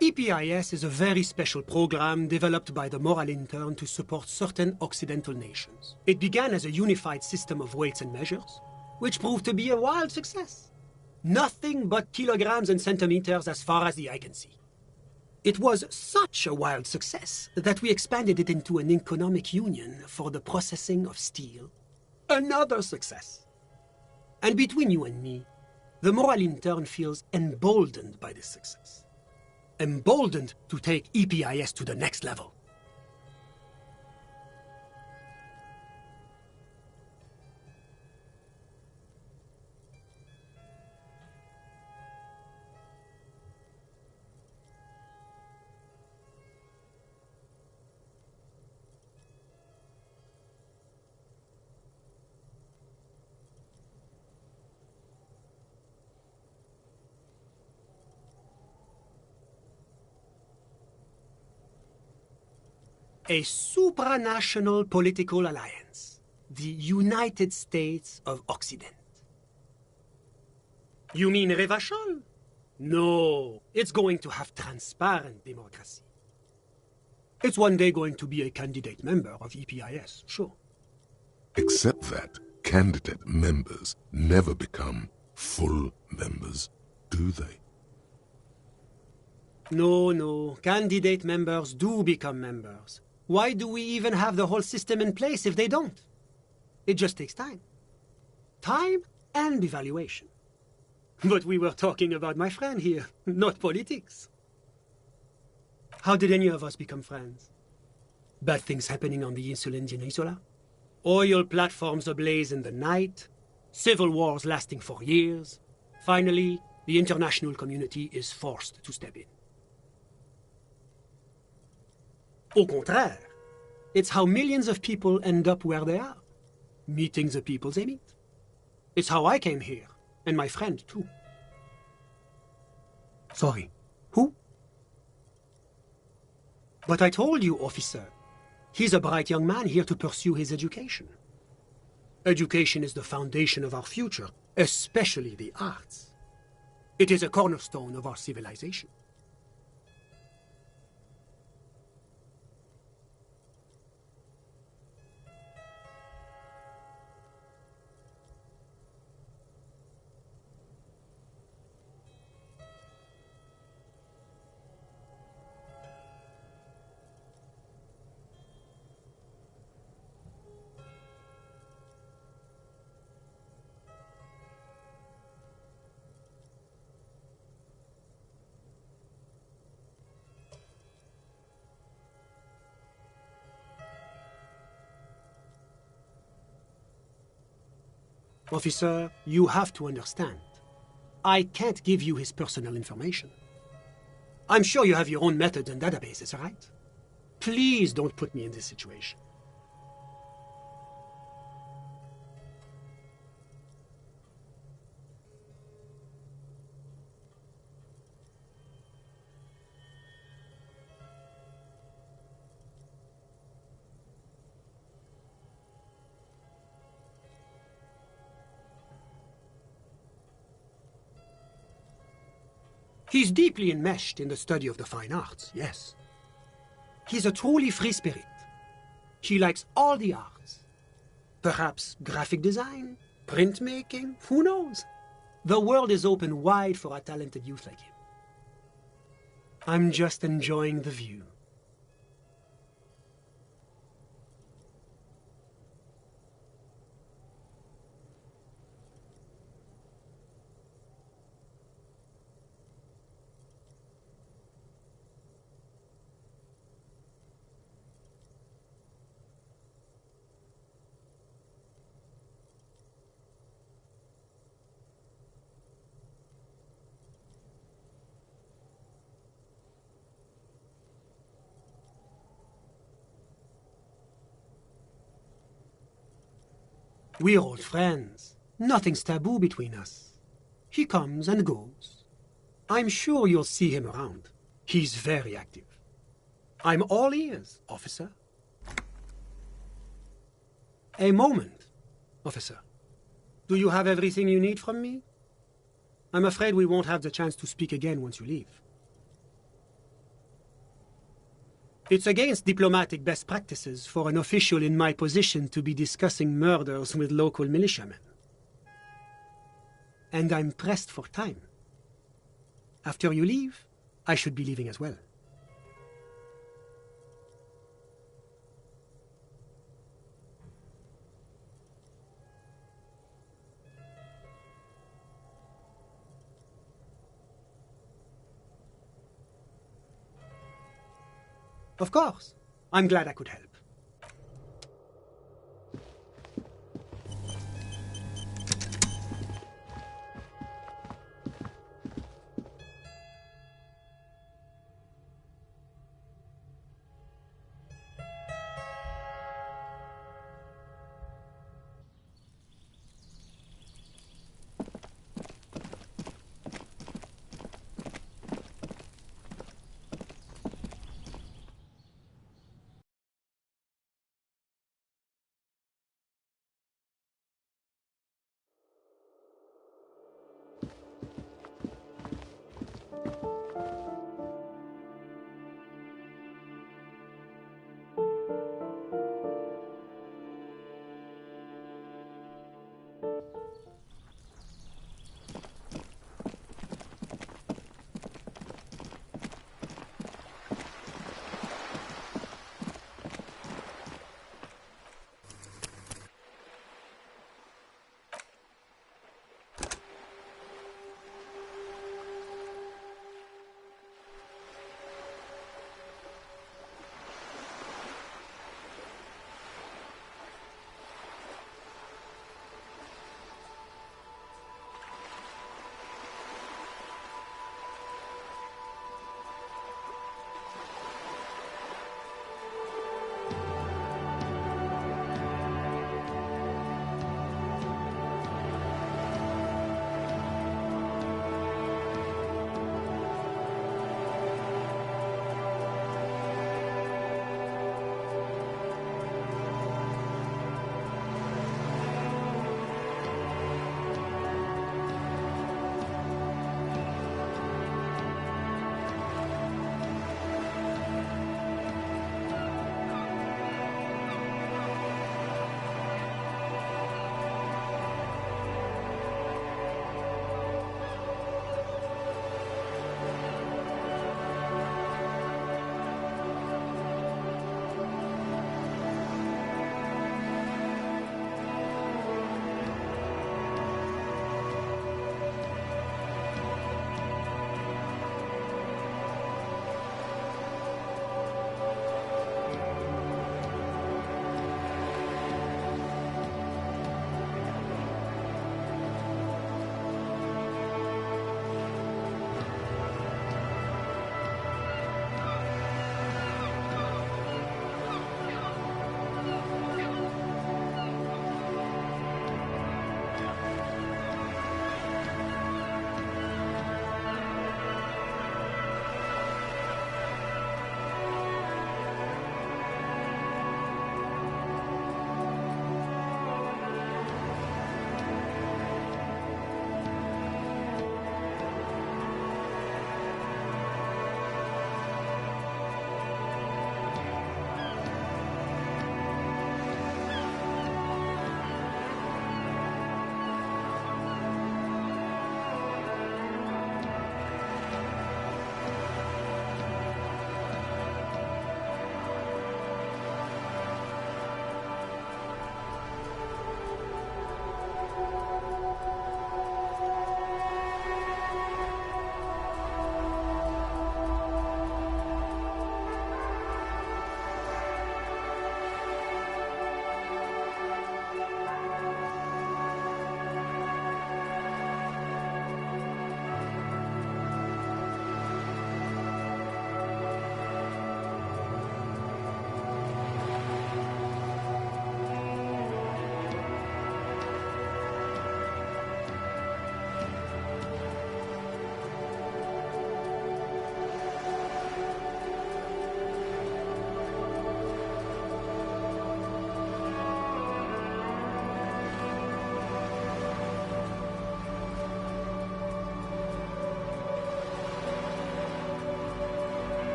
EPIS is a very special program developed by the Moral Intern to support certain Occidental nations. It began as a unified system of weights and measures, which proved to be a wild success. Nothing but kilograms and centimeters as far as the eye can see. It was such a wild success that we expanded it into an economic union for the processing of steel. Another success. And between you and me, the Moral Intern feels emboldened by this success. Emboldened to take EPIS to the next level. A supranational political alliance, the United States of Occident. You mean Revachol? No, it's going to have transparent democracy. It's one day going to be a candidate member of EPIS, sure. Except that candidate members never become full members, do they? No, candidate members do become members. Why do we even have the whole system in place if they don't? It just takes time. Time and evaluation. But we were talking about my friend here, not politics. How did any of us become friends? Bad things happening on the Insulin's Peninsula? Oil platforms ablaze in the night? Civil wars lasting for years? Finally, the international community is forced to step in. Au contraire, it's how millions of people end up where they are, meeting the people they meet. It's how I came here, and my friend too. Sorry, who? But I told you, officer, he's a bright young man here to pursue his education. Education is the foundation of our future, especially the arts. It is a cornerstone of our civilization. Officer, you have to understand. I can't give you his personal information. I'm sure you have your own methods and databases, right? Please don't put me in this situation. He's deeply enmeshed in the study of the fine arts, yes. He's a truly free spirit. He likes all the arts. Perhaps graphic design, printmaking, who knows? The world is open wide for a talented youth like him. I'm just enjoying the view. We're old friends. Nothing's taboo between us. He comes and goes. I'm sure you'll see him around. He's very active. I'm all ears, officer. A moment, officer. Do you have everything you need from me? I'm afraid we won't have the chance to speak again once you leave. It's against diplomatic best practices for an official in my position to be discussing murders with local militiamen. And I'm pressed for time. After you leave, I should be leaving as well. Of course. I'm glad I could help.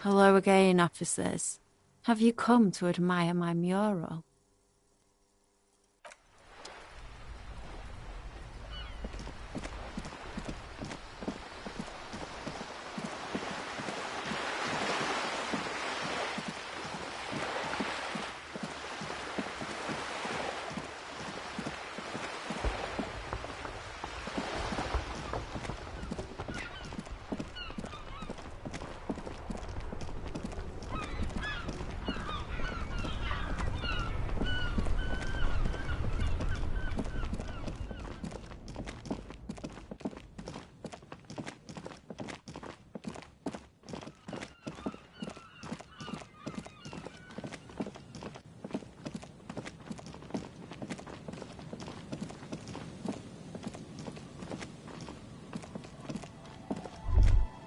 Hello again, officers. Have you come to admire my mural?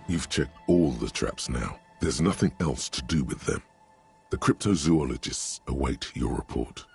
You've checked all the traps now. There's nothing else to do with them. The cryptozoologists await your report.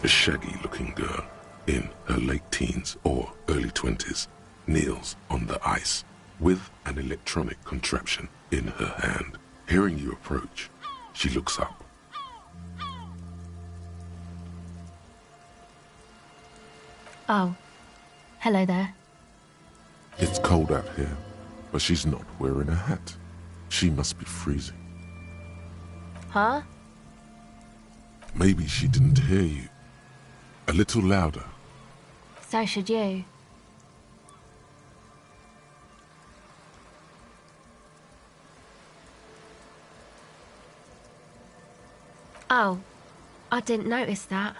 A shaggy-looking girl, in her late teens or early 20s, kneels on the ice with an electronic contraption in her hand. Hearing you approach, she looks up. Oh, hello there. It's cold out here, but she's not wearing a hat. She must be freezing. Huh? Maybe she didn't hear you. A little louder. So should you. Oh, I didn't notice that.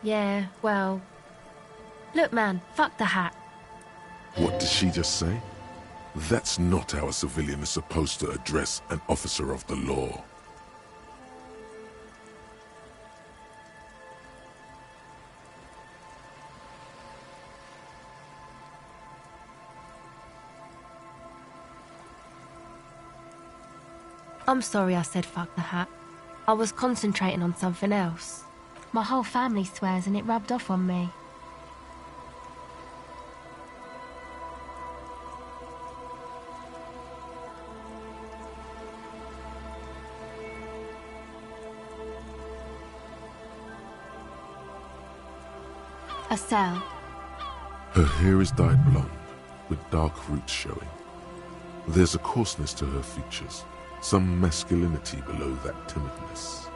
Yeah, well... Look, man, fuck the hat. What did she just say? That's not how a civilian is supposed to address an officer of the law. I'm sorry I said fuck the hat. I was concentrating on something else. My whole family swears and it rubbed off on me. A cell. Her hair is dyed blonde, with dark roots showing. There's a coarseness to her features, some masculinity below that timidness.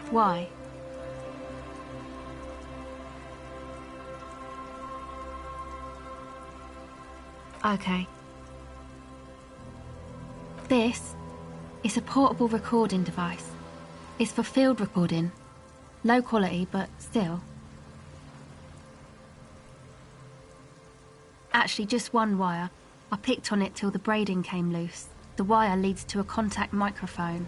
Why? Okay. This is a portable recording device. It's for field recording. Low quality, but still. Actually, just one wire. I picked on it till the braiding came loose. The wire leads to a contact microphone.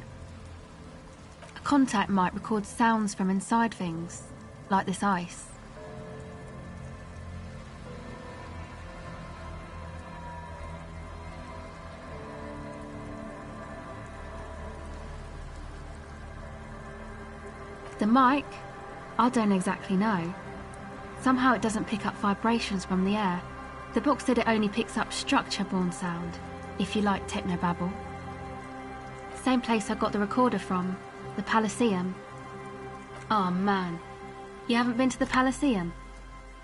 A contact mic records sounds from inside things, like this ice. The mic? I don't exactly know. Somehow it doesn't pick up vibrations from the air. The book said it only picks up structure-borne sound, if you like technobabble. Same place I got the recorder from, the Elysium. Oh man, you haven't been to the Elysium?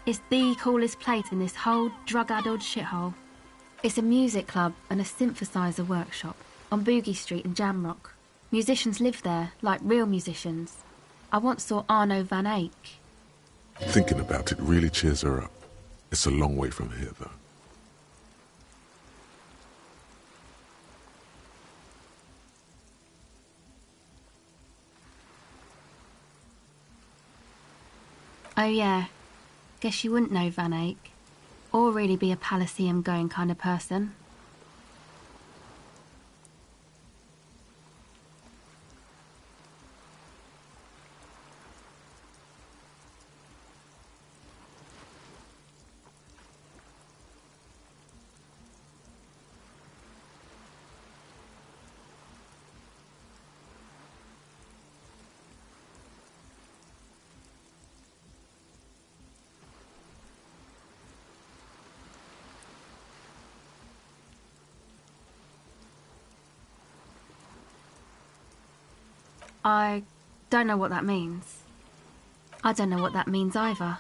It's the coolest place in this whole drug-addled shithole. It's a music club and a synthesizer workshop on Boogie Street in Jamrock. Musicians live there, like real musicians. I once saw Arno van Eyck. Thinking about it really cheers her up. It's a long way from here, though. Oh yeah, guess you wouldn't know Van Eyck, or really be a Elysium going kind of person. I don't know what that means. I don't know what that means either.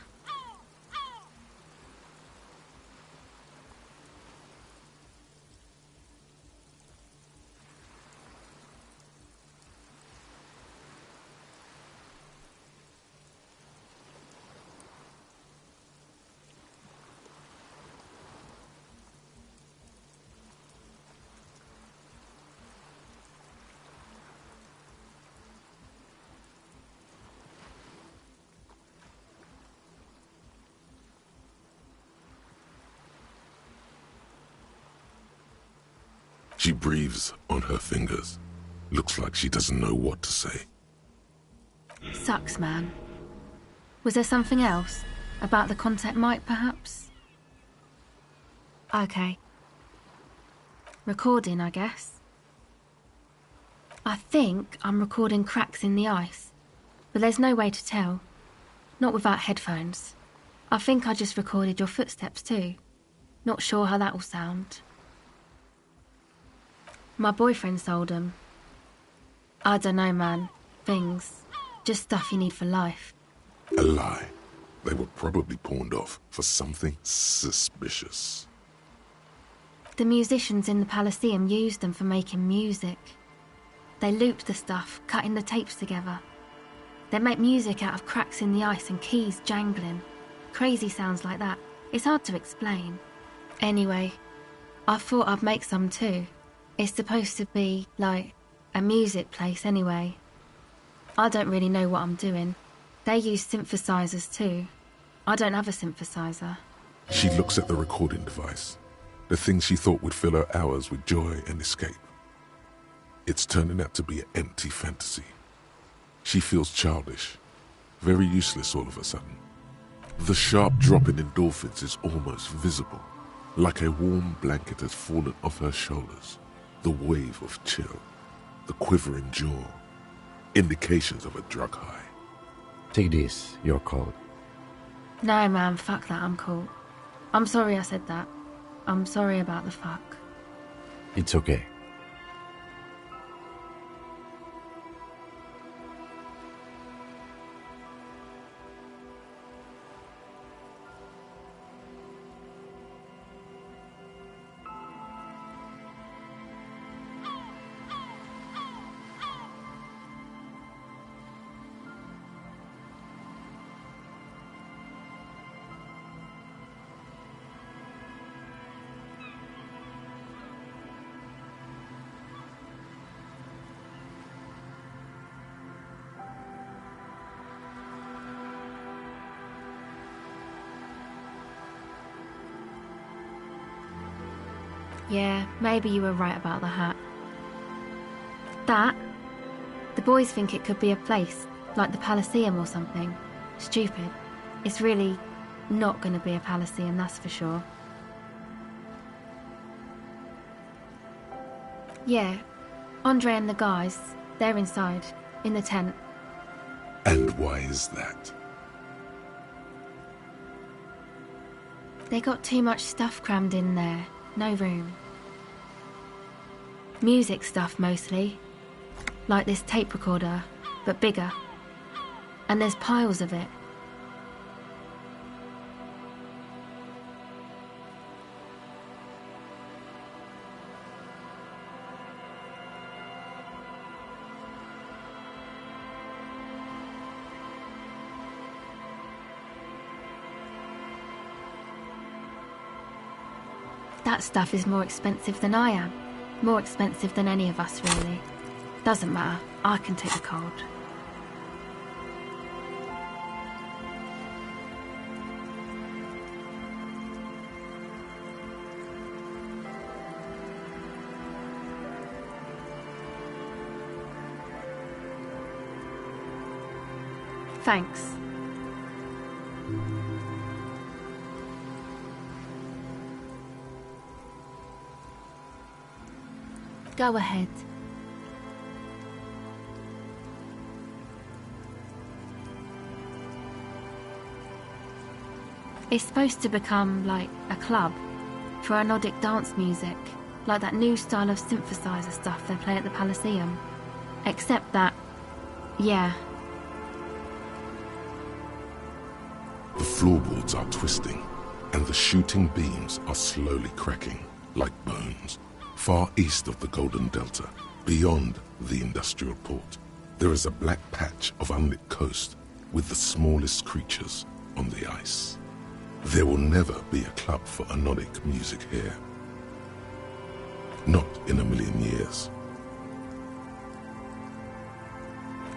She breathes on her fingers. Looks like she doesn't know what to say. Sucks, man. Was there something else? About the contact mic, perhaps? Okay. Recording, I guess. I think I'm recording cracks in the ice, but there's no way to tell. Not without headphones. I think I just recorded your footsteps too. Not sure how that'll sound. My boyfriend sold them. I don't know, man. Things. Just stuff you need for life. A lie. They were probably pawned off for something suspicious. The musicians in the Elysium used them for making music. They looped the stuff, cutting the tapes together. They make music out of cracks in the ice and keys jangling. Crazy sounds like that. It's hard to explain. Anyway, I thought I'd make some too. It's supposed to be, like, a music place anyway. I don't really know what I'm doing. They use synthesizers too. I don't have a synthesizer. She looks at the recording device. The thing she thought would fill her hours with joy and escape. It's turning out to be an empty fantasy. She feels childish, very useless all of a sudden. The sharp drop in endorphins is almost visible, like a warm blanket has fallen off her shoulders. The wave of chill, the quivering jaw, indications of a drug high. Take this, your call. No, man, fuck that, I'm cool. I'm sorry I said that. I'm sorry about the fuck. It's okay. Yeah, maybe you were right about the hat. That? The boys think it could be a place, like the Elysium or something. Stupid. It's really not going to be a Elysium, that's for sure. Yeah, Andre and the guys, they're inside, in the tent. And why is that? They got too much stuff crammed in there. No room. Music stuff mostly. Like this tape recorder, but bigger. And there's piles of it. That stuff is more expensive than I am. More expensive than any of us, really. Doesn't matter. I can take the cold. Thanks. Go ahead. It's supposed to become like a club for anodic dance music, like that new style of synthesizer stuff they play at the Elysium. Except that, yeah. The floorboards are twisting, and the shooting beams are slowly cracking, like bones. Far east of the Golden Delta, beyond the industrial port, there is a black patch of unlit coast with the smallest creatures on the ice. There will never be a club for anodic music here. Not in a million years.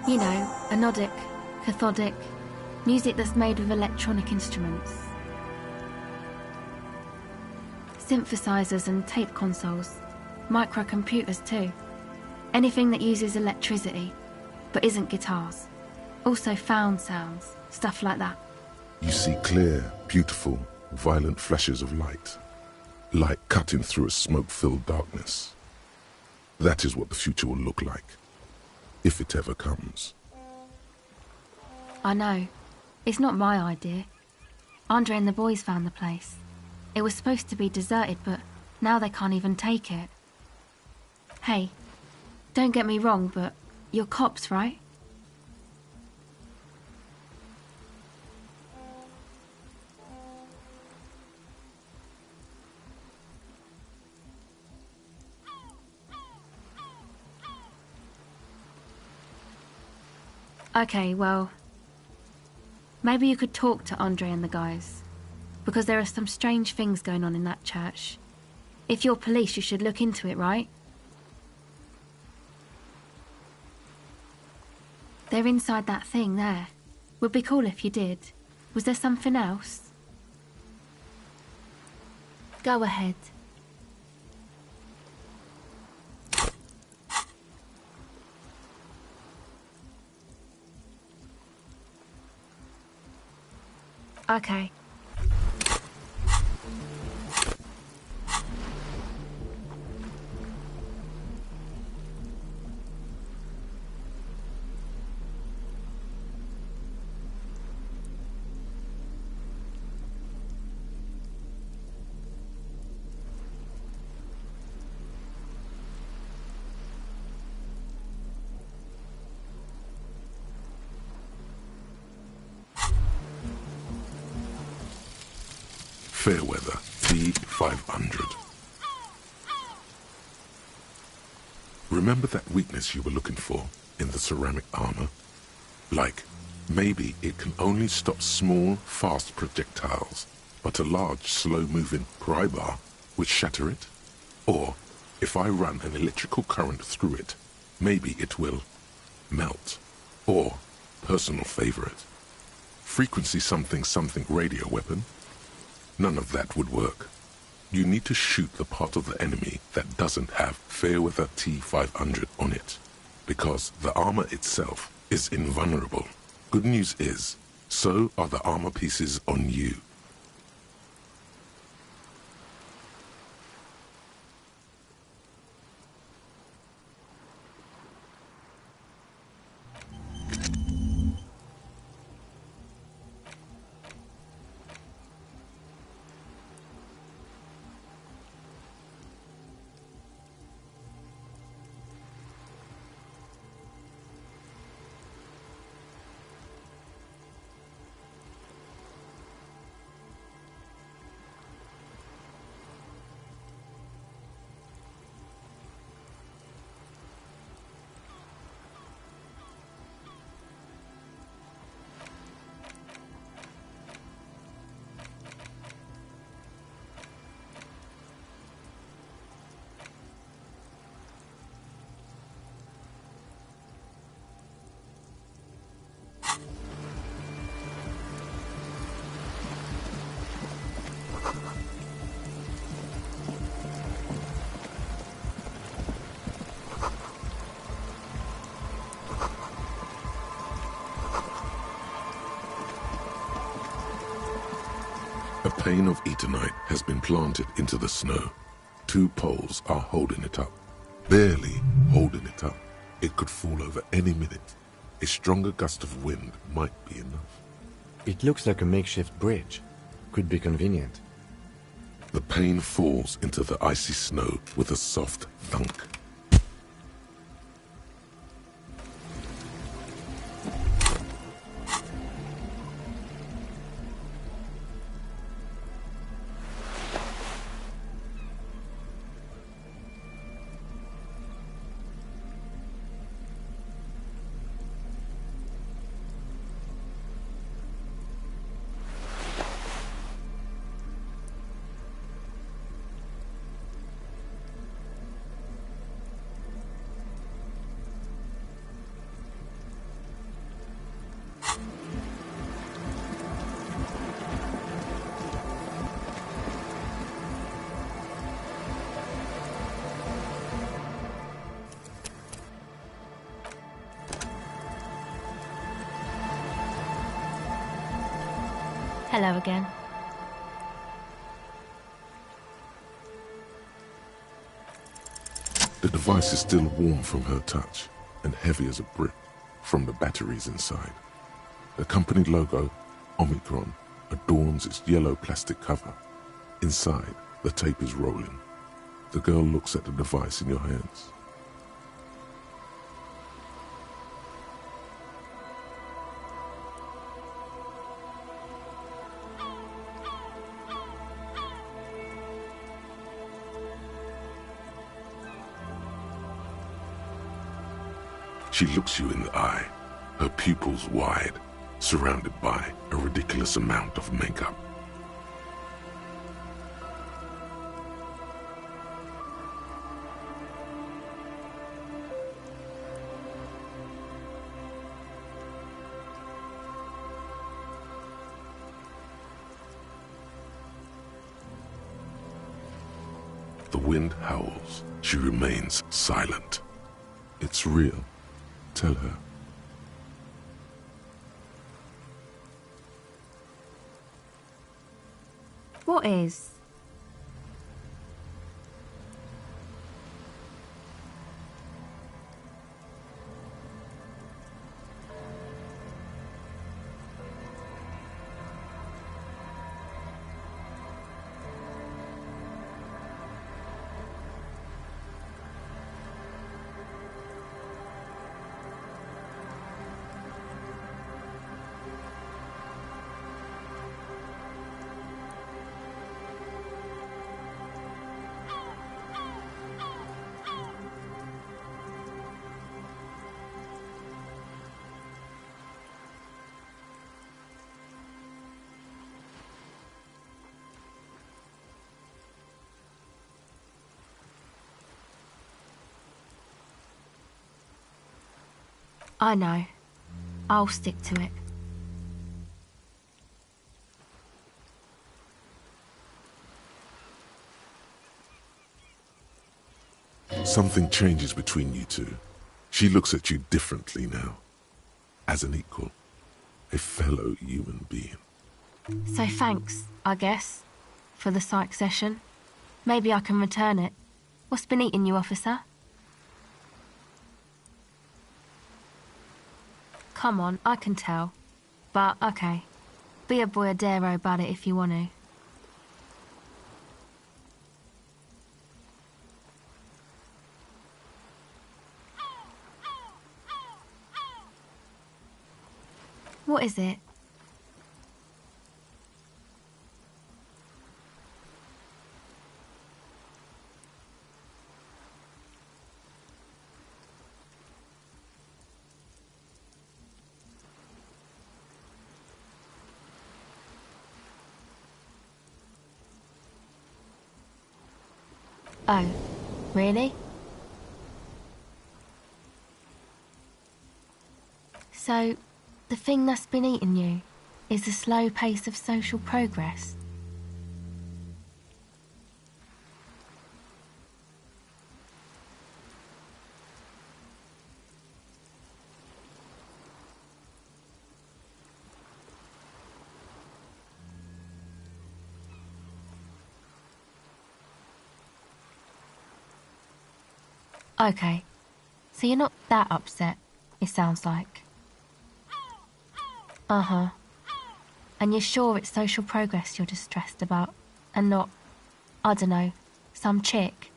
You know, anodic, cathodic, music that's made with electronic instruments. Synthesizers and tape consoles. Microcomputers too. Anything that uses electricity, but isn't guitars. Also found sounds, stuff like that. You see clear, beautiful, violent flashes of light. Light cutting through a smoke-filled darkness. That is what the future will look like, if it ever comes. I know. It's not my idea. Andre and the boys found the place. It was supposed to be deserted, but now they can't even take it. Hey, don't get me wrong, but you're cops, right? Okay, well, maybe you could talk to Andre and the guys, because there are some strange things going on in that church. If you're police, you should look into it, right? They're inside that thing there. Would be cool if you did. Was there something else? Go ahead. Okay. Fairweather T500. Remember that weakness you were looking for in the ceramic armor? Like, maybe it can only stop small, fast projectiles, but a large, slow-moving pry bar would shatter it? Or, if I run an electrical current through it, maybe it will melt. Or, personal favorite, frequency something something radio weapon? None of that would work. You need to shoot the part of the enemy that doesn't have Fairweather T500 on it, because the armor itself is invulnerable. Good news is, so are the armor pieces on you. A pane of Eternite has been planted into the snow. 2 poles are holding it up. Barely holding it up. It could fall over any minute. A stronger gust of wind might be enough. It looks like a makeshift bridge. Could be convenient. The pane falls into the icy snow with a soft thunk. Hello again. The device is still warm from her touch and heavy as a brick from the batteries inside. The company logo, Omicron, adorns its yellow plastic cover. Inside, the tape is rolling. The girl looks at the device in your hands. She looks you in the eye, her pupils wide, surrounded by a ridiculous amount of makeup. The wind howls. She remains silent. It's real. Tell her. What is? I know. I'll stick to it. Something changes between you two. She looks at you differently now. As an equal. A fellow human being. So thanks, I guess, for the psych session. Maybe I can return it. What's been eating you, officer? Come on, I can tell. But, okay. Be a boyadero about it if you want to. What is it? Oh, really? So, the thing that's been eating you is the slow pace of social progress? Okay, so you're not that upset, it sounds like. Uh-huh. And you're sure it's social progress you're distressed about, and not, I don't know, some chick?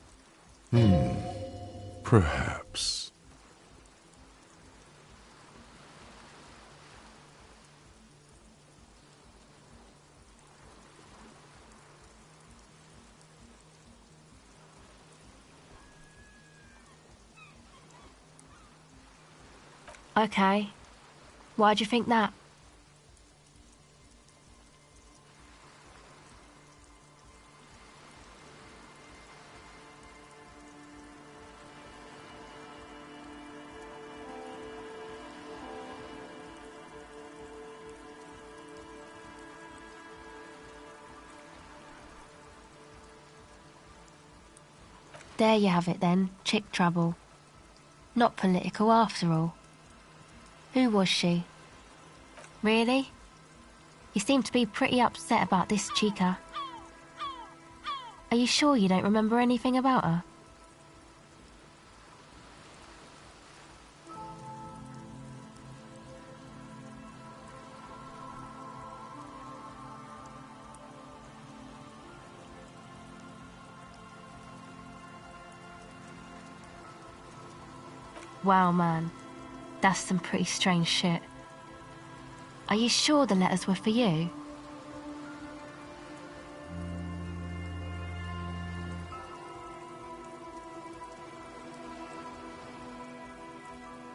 Perhaps. Okay. Why'd you think that? There you have it then, chick trouble. Not political after all. Who was she? Really? You seem to be pretty upset about this chica. Are you sure you don't remember anything about her? Wow, man. That's some pretty strange shit. Are you sure the letters were for you?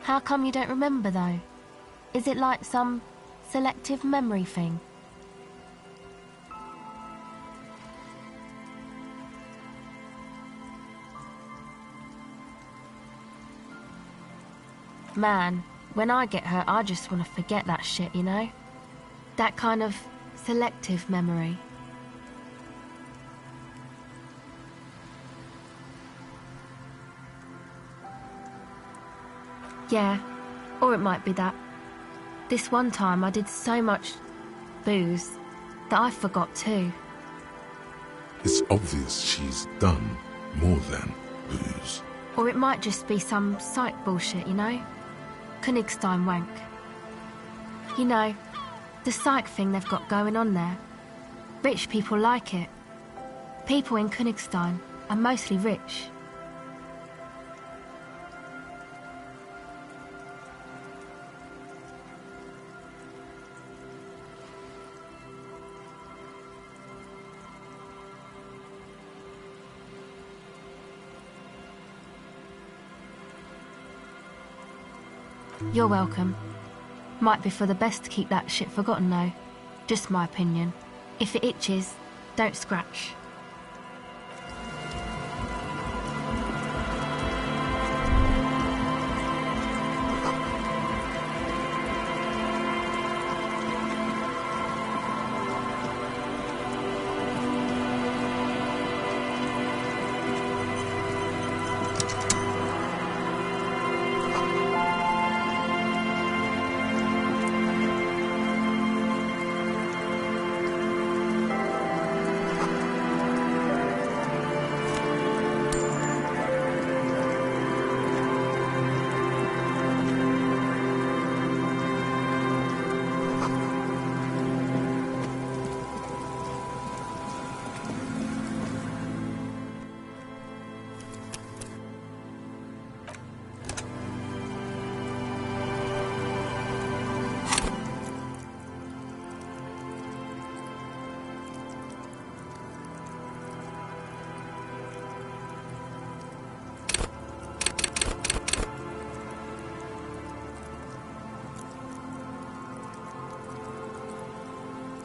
How come you don't remember, though? Is it like some selective memory thing? Man, when I get hurt, I just want to forget that shit, you know? That kind of selective memory. Yeah, or it might be that. This one time I did so much booze that I forgot too. It's obvious she's done more than booze. Or it might just be some psych bullshit, you know? Königstein wank. You know, the psych thing they've got going on there. Rich people like it. People in Königstein are mostly rich. You're welcome. Might be for the best to keep that shit forgotten though. Just my opinion. If it itches, don't scratch.